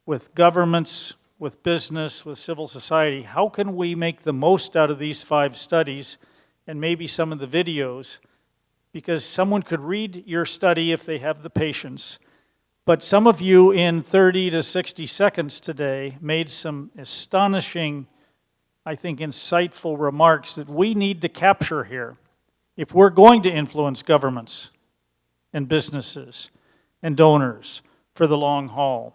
with governments, with business, with civil society, how can we make the most out of these 5 studies and maybe some of the videos? Because someone could read your study if they have the patience, but some of you in 30 to 60 seconds today made some astonishing, I think, insightful remarks that we need to capture here if we're going to influence governments and businesses and donors for the long haul.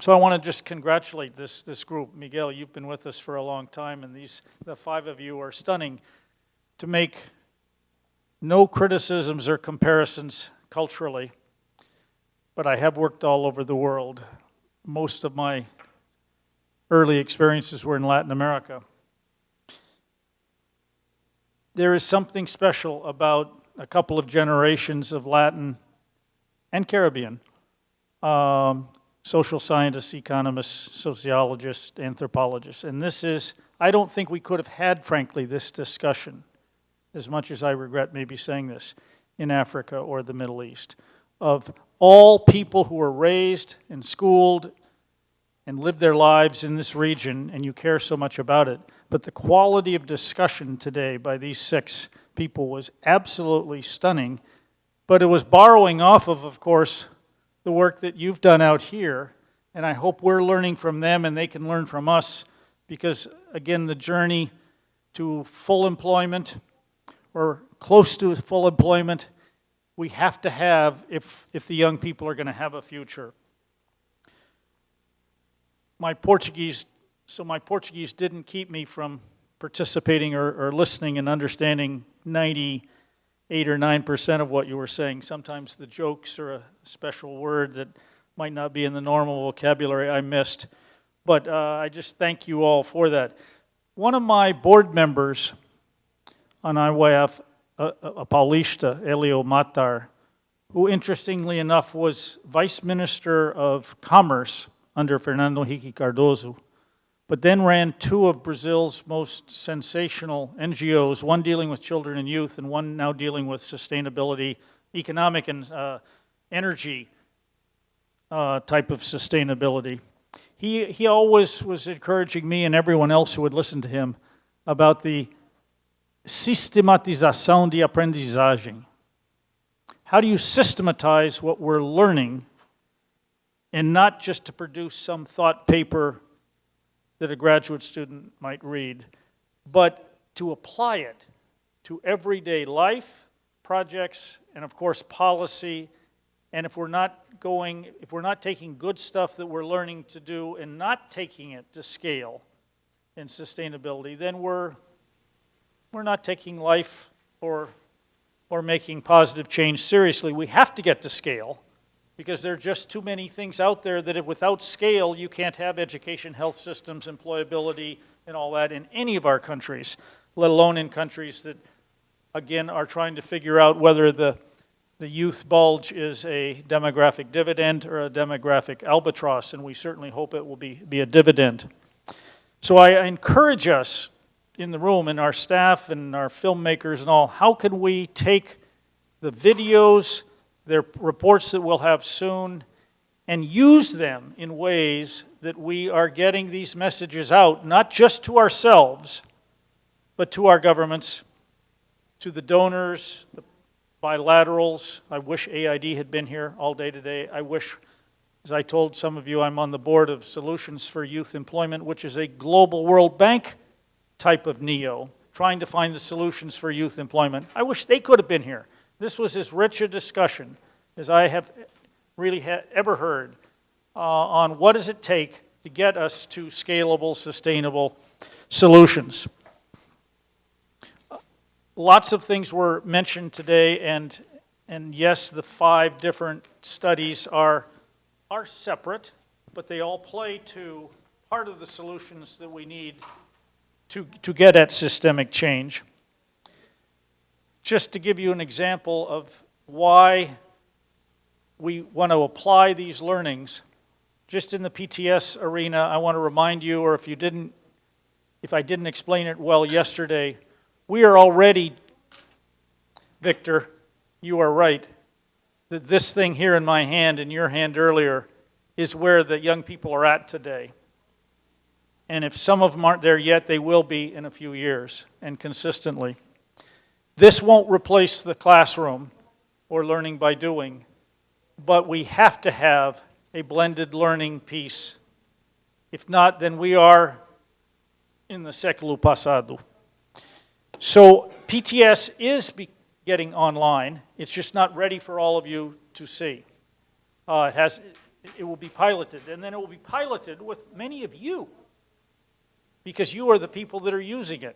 So I want to just congratulate this group. Miguel, you've been with us for a long time, and the 5 of you are stunning to make no criticisms or comparisons culturally, but I have worked all over the world. Most of my early experiences were in Latin America. There is something special about a couple of generations of Latin and Caribbean social scientists, economists, sociologists, anthropologists. And this is, I don't think we could have had, frankly, this discussion, as much as I regret maybe saying this, in Africa or the Middle East, of all people who are raised and schooled and live their lives in this region, and you care so much about it. But the quality of discussion today by these 6 people was absolutely stunning. But it was borrowing off of course, the work that you've done out here. And I hope we're learning from them and they can learn from us, because, again, the journey to full employment or close to full employment, we have to have if the young people are going to have a future. My Portuguese didn't keep me from participating or listening and understanding 98 or 9% of what you were saying. Sometimes the jokes are a special word that might not be in the normal vocabulary I missed. But I just thank you all for that. One of my board members on IYF, a Paulista, Elio Matar, who interestingly enough was Vice Minister of Commerce under Fernando Henrique Cardoso, but then ran 2 of Brazil's most sensational NGOs, one dealing with children and youth and one now dealing with sustainability, economic and energy type of sustainability. He always was encouraging me and everyone else who would listen to him about the sistematização de aprendizagem. How do you systematize what we're learning, and not just to produce some thought paper that a graduate student might read, but to apply it to everyday life, projects, and of course policy. And if we're not taking good stuff that we're learning to do and not taking it to scale in sustainability, then we're not taking life or making positive change seriously. We have to get to scale, because there are just too many things out there that if without scale, you can't have education, health systems, employability, and all that in any of our countries, let alone in countries that, again, are trying to figure out whether the youth bulge is a demographic dividend or a demographic albatross, and we certainly hope it will be a dividend. So I encourage us in the room, and our staff and our filmmakers and all, how can we take the videos, their reports that we'll have soon, and use them in ways that we are getting these messages out, not just to ourselves, but to our governments, to the donors, the bilaterals. I wish AID had been here all day today. I wish, as I told some of you, I'm on the board of Solutions for Youth Employment, which is a global World Bank type of NEO, trying to find the solutions for youth employment. I wish they could have been here. This was as rich a discussion as I have really ever heard on what does it take to get us to scalable, sustainable solutions. Lots of things were mentioned today, and yes, the 5 different studies are separate, but they all play to part of the solutions that we need to get at systemic change. Just to give you an example of why we want to apply these learnings, just in the PTS arena, I want to remind you, or if I didn't explain it well yesterday, we are already, Victor, you are right, that this thing here in my hand and your hand earlier is where the young people are at today. And if some of them aren't there yet, they will be in a few years, and consistently. This won't replace the classroom or learning by doing, but we have to have a blended learning piece. If not, then we are in the século passado. So PTS is getting online. It's just not ready for all of you to see. It will be piloted, and then it will be piloted with many of you, because you are the people that are using it.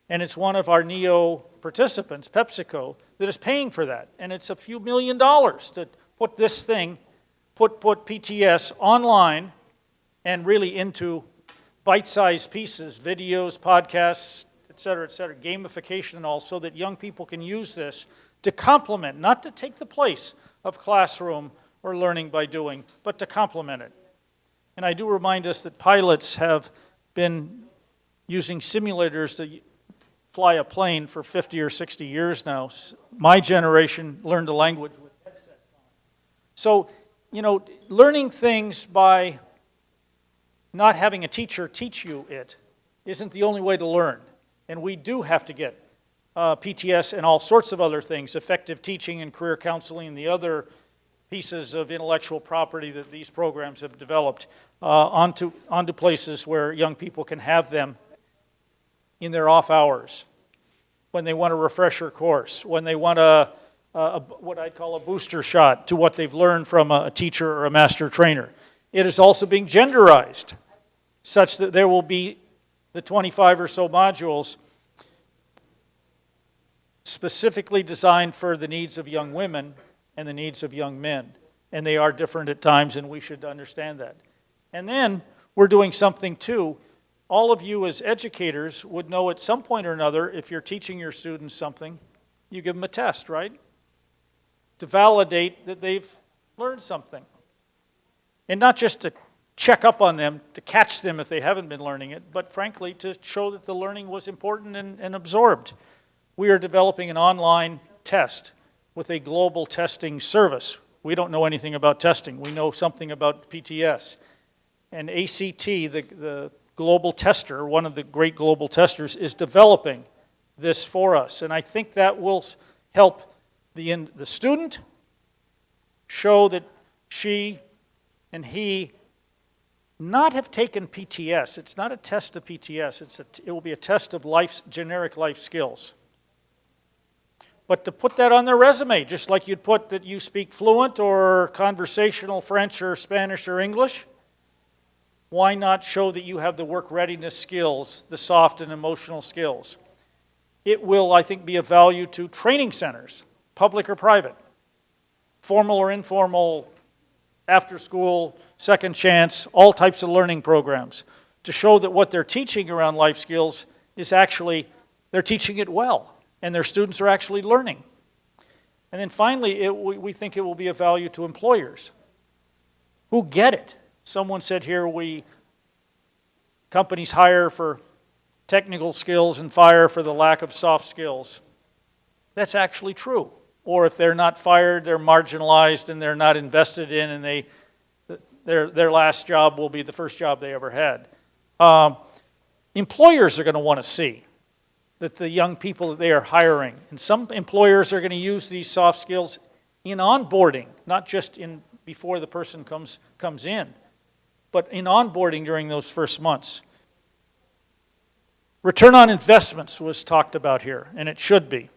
And it's one of our NEO participants, PepsiCo, that is paying for that. And it's a few $1 million to put this thing, put PTS online and really into bite-sized pieces, videos, podcasts, et cetera, gamification and all, so that young people can use this to complement, not to take the place of classroom or learning by doing, but to complement it. And I do remind us that pilots have been using simulators to fly a plane for 50 or 60 years now. My generation learned a language with headsets on. So, you know, learning things by not having a teacher teach you it isn't the only way to learn. And we do have to get PTS and all sorts of other things, effective teaching and career counseling and the other pieces of intellectual property that these programs have developed onto places where young people can have them in their off hours, when they want a refresher course, when they want what I'd call a booster shot to what they've learned from a teacher or a master trainer. It is also being genderized, such that there will be the 25 or so modules specifically designed for the needs of young women and the needs of young men. And they are different at times, and we should understand that. And then we're doing something too. All of you as educators would know at some point or another, if you're teaching your students something, you give them a test, right? To validate that they've learned something. And not just to check up on them, to catch them if they haven't been learning it, but frankly to show that the learning was important and absorbed. We are developing an online test with a global testing service. We don't know anything about testing. We know something about PTS. And ACT, the global tester, one of the great global testers, is developing this for us. And I think that will help the student show that she and he not have taken PTS. It's not a test of PTS. It will be a test of generic life skills. But to put that on their resume, just like you'd put that you speak fluent or conversational French or Spanish or English, why not show that you have the work readiness skills, the soft and emotional skills? It will, I think, be of value to training centers, public or private, formal or informal, after school, second chance, all types of learning programs, to show that what they're teaching around life skills is actually, they're teaching it well, and their students are actually learning. And then finally, we think it will be of value to employers who get it. Someone said here, companies hire for technical skills and fire for the lack of soft skills. That's actually true. Or if they're not fired, they're marginalized and they're not invested in, and their last job will be the first job they ever had. Employers are going to want to see that the young people that they are hiring, and some employers are going to use these soft skills in onboarding, not just before the person comes in, but in onboarding during those first months. Return on investments was talked about here, and it should be.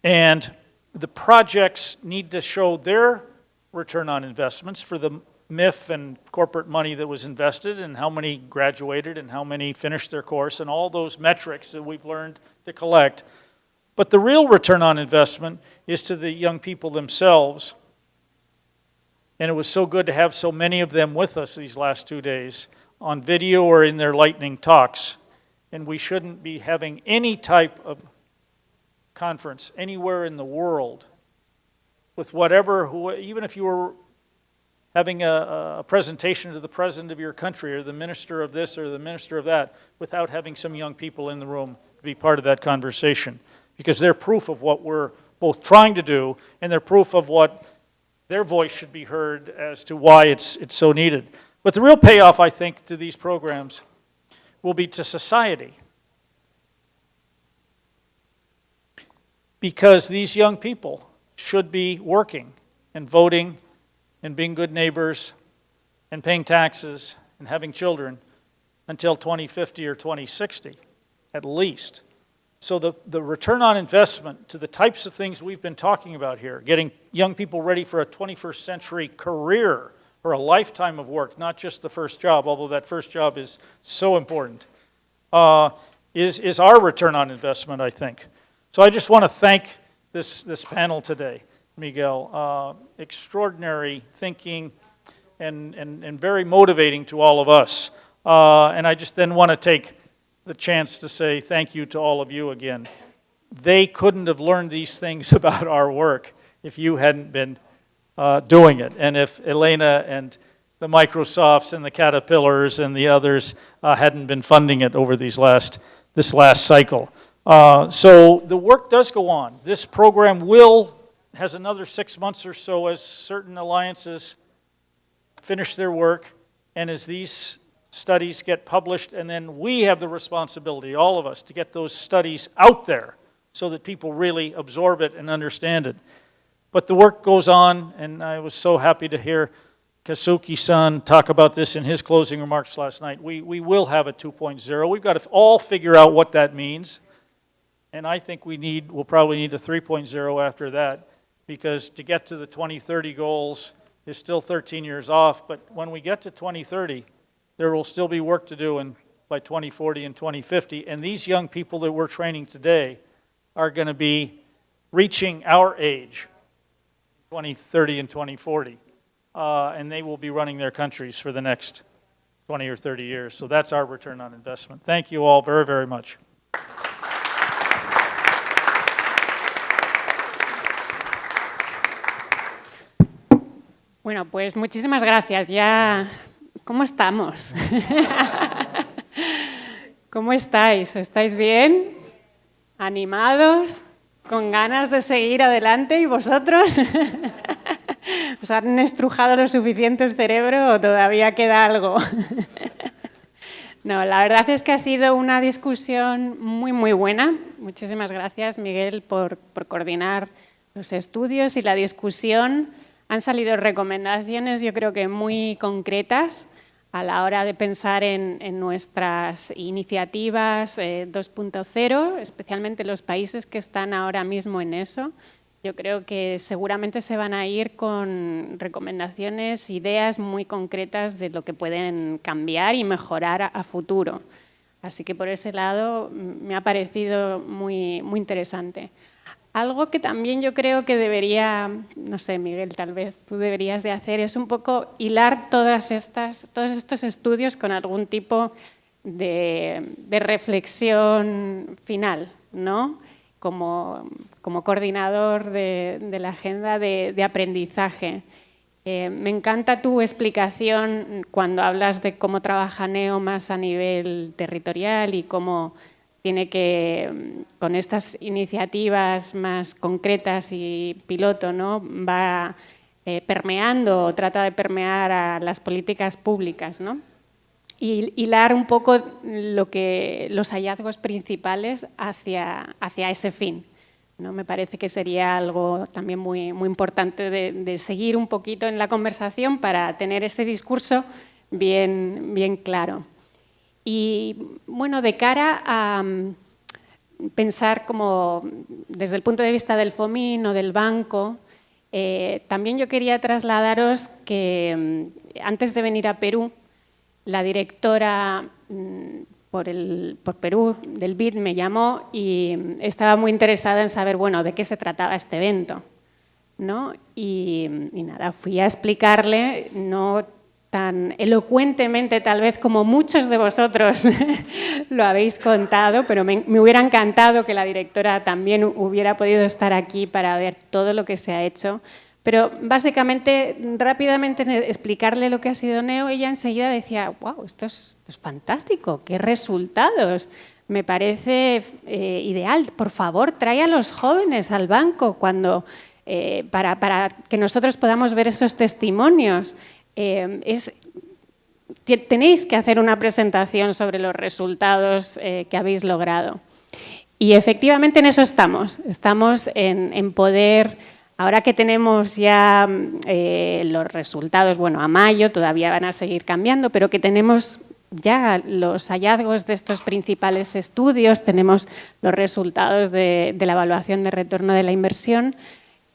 And the projects need to show their return on investments for the MIF and corporate money that was invested, and how many graduated and how many finished their course, and all those metrics that we've learned to collect. But the real return on investment is to the young people themselves. And it was so good to have so many of them with us these last 2 days on video or in their lightning talks. And we shouldn't be having any type of conference anywhere in the world with whatever, even if you were having a presentation to the president of your country or the minister of this or the minister of that, without having some young people in the room to be part of that conversation. Because they're proof of what we're both trying to do, and they're proof of what their voice should be heard as to why it's so needed. But the real payoff, I think, to these programs will be to society. Because these young people should be working and voting and being good neighbors and paying taxes and having children until 2050 or 2060, at least. So the return on investment to the types of things we've been talking about here, getting young people ready for a 21st century career or a lifetime of work, not just the first job, although that first job is so important, is our return on investment, I think. So I just want to thank this panel today, Miguel. Extraordinary thinking and very motivating to all of us. And I just then want to take the chance to say thank you to all of you again. They couldn't have learned these things about our work if you hadn't been doing it, and if Elena and the Microsofts and the Caterpillars and the others hadn't been funding it over this last cycle. So the work does go on. This program will has another 6 months or so as certain alliances finish their work and as these studies get published, and then we have the responsibility, all of us, to get those studies out there so that people really absorb it and understand it. But the work goes on, and I was so happy to hear Kazuki-san talk about this in his closing remarks last night. We will have a 2.0. We've got to all figure out what that means. And I think we'll probably need a 3.0 after that, because to get to the 2030 goals is still 13 years off. But when we get to 2030, there will still be work to do by 2040 and 2050. And these young people that we're training today are going to be reaching our age, 2030 and 2040. And they will be running their countries for the next 20 or 30 years. So that's our return on investment. Thank you all very, very much. Bueno, pues muchísimas gracias. Ya, ¿cómo estamos? ¿Cómo estáis? ¿Estáis bien? ¿Animados? ¿Con ganas de seguir adelante? ¿Y vosotros? ¿Os han estrujado lo suficiente el cerebro o todavía queda algo? No, la verdad es que ha sido una discusión muy, muy buena. Muchísimas gracias, Miguel, por coordinar los estudios y la discusión. Han salido recomendaciones, yo creo que muy concretas a la hora de pensar en nuestras iniciativas 2.0, especialmente los países que están ahora mismo en eso. Yo creo que seguramente se van a ir con recomendaciones, ideas muy concretas de lo que pueden cambiar y mejorar a futuro. Así que por ese lado me ha parecido muy, muy interesante. Algo que también yo creo que debería, no sé, Miguel, tal vez tú deberías de hacer, es un poco hilar todos estos estudios con algún tipo de reflexión final, ¿no? Como coordinador de la agenda de aprendizaje. Me encanta tu explicación cuando hablas de cómo trabaja NEO más a nivel territorial y cómo tiene que, con estas iniciativas más concretas y piloto, ¿no? Va permeando o trata de permear a las políticas públicas, ¿no? Y hilar un poco los hallazgos principales hacia ese fin, ¿no? Me parece que sería algo también muy, muy importante de seguir un poquito en la conversación para tener ese discurso bien claro. Y bueno, de cara a pensar como desde el punto de vista del FOMIN o del banco, también yo quería trasladaros que antes de venir a Perú, la directora por Perú del BID me llamó y estaba muy interesada en saber, bueno, de qué se trataba este evento, ¿no? Y nada, fui a explicarle, no tan elocuentemente tal vez como muchos de vosotros lo habéis contado, pero me hubiera encantado que la directora también hubiera podido estar aquí para ver todo lo que se ha hecho. Pero básicamente, rápidamente explicarle lo que ha sido NEO, ella enseguida decía, wow, esto es fantástico, qué resultados, me parece ideal, por favor, trae a los jóvenes al banco para que nosotros podamos ver esos testimonios. Tenéis que hacer una presentación sobre los resultados que habéis logrado. Y efectivamente en eso estamos en poder, ahora que tenemos ya los resultados, bueno, a mayo todavía van a seguir cambiando, pero que tenemos ya los hallazgos de estos principales estudios, tenemos los resultados de la evaluación de retorno de la inversión,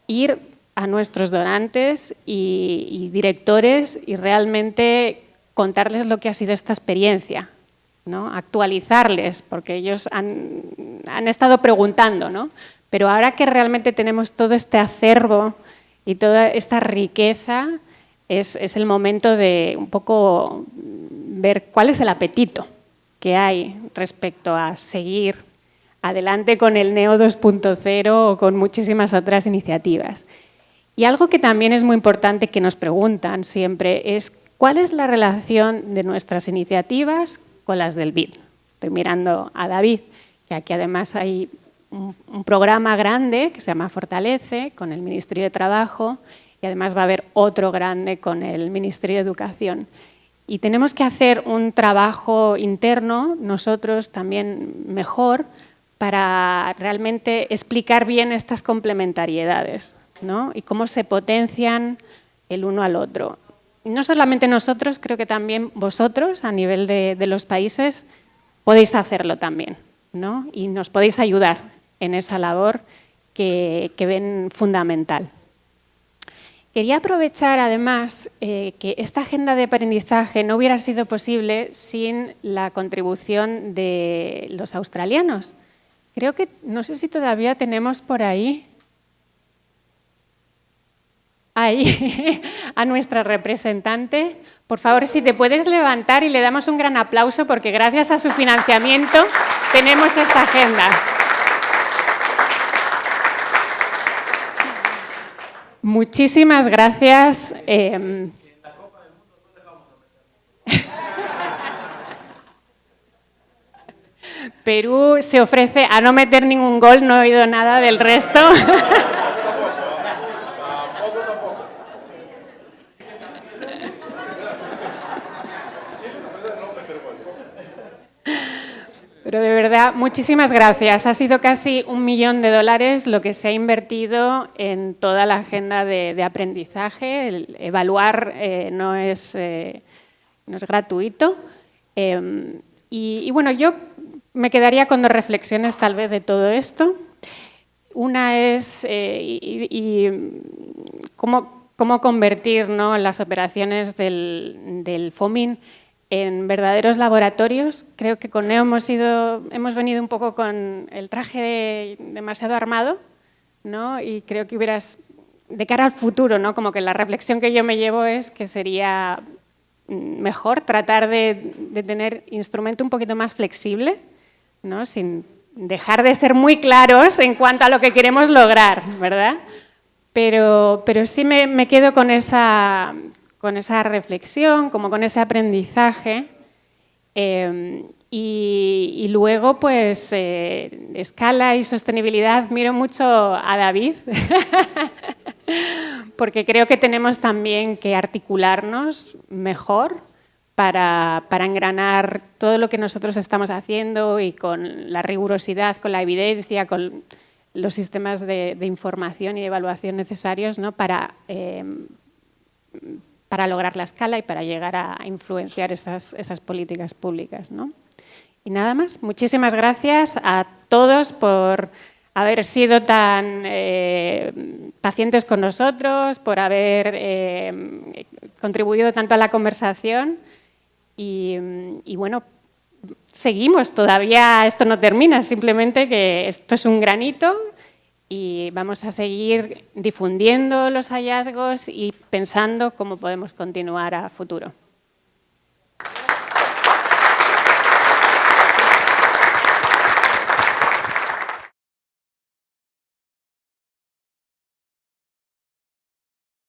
ir a nuestros donantes y directores y realmente contarles lo que ha sido esta experiencia, ¿no? Actualizarles, porque ellos han estado preguntando, ¿no? Pero ahora que realmente tenemos todo este acervo y toda esta riqueza, es el momento de un poco ver cuál es el apetito que hay respecto a seguir adelante con el NEO 2.0 o con muchísimas otras iniciativas. Y algo que también es muy importante que nos preguntan siempre es ¿cuál es la relación de nuestras iniciativas con las del BID? Estoy mirando a David, que aquí además hay un programa grande que se llama Fortalece con el Ministerio de Trabajo y además va a haber otro grande con el Ministerio de Educación. Y tenemos que hacer un trabajo interno, nosotros también mejor, para realmente explicar bien estas complementariedades, ¿no? Y cómo se potencian el uno al otro. Y no solamente nosotros, creo que también vosotros, a nivel de los países, podéis hacerlo también, ¿no? Y nos podéis ayudar en esa labor que ven fundamental. Quería aprovechar, además, que esta agenda de aprendizaje no hubiera sido posible sin la contribución de los australianos. Creo que, no sé si todavía tenemos por ahí a nuestra representante. Por favor, si te puedes levantar y le damos un gran aplauso porque gracias a su financiamiento tenemos esta agenda. Muchísimas gracias. Perú se ofrece a no meter ningún gol, no he oído nada del resto. Pero de verdad, muchísimas gracias. Ha sido casi $1 millón lo que se ha invertido en toda la agenda de aprendizaje. El evaluar no es gratuito. Y bueno, yo me quedaría con 2 reflexiones tal vez de todo esto. Una es cómo convertir, ¿no?, las operaciones del FOMIN en verdaderos laboratorios. Creo que con NEO hemos venido un poco con el traje demasiado armado, ¿no? Y creo que de cara al futuro, ¿no?, como que la reflexión que yo me llevo es que sería mejor tratar de tener instrumento un poquito más flexible, ¿no?, sin dejar de ser muy claros en cuanto a lo que queremos lograr, ¿verdad? Pero sí me quedo con esa reflexión, como con ese aprendizaje. Y luego, pues, escala y sostenibilidad. Miro mucho a David, porque creo que tenemos también que articularnos mejor para engranar todo lo que nosotros estamos haciendo y con la rigurosidad, con la evidencia, con los sistemas de información y de evaluación necesarios, ¿no?, para lograr la escala y para llegar a influenciar esas políticas públicas, ¿no? Y nada más. Muchísimas gracias a todos por haber sido tan pacientes con nosotros, por haber contribuido tanto a la conversación. Y bueno, seguimos, todavía esto no termina, simplemente que esto es un granito y vamos a seguir difundiendo los hallazgos y pensando cómo podemos continuar a futuro.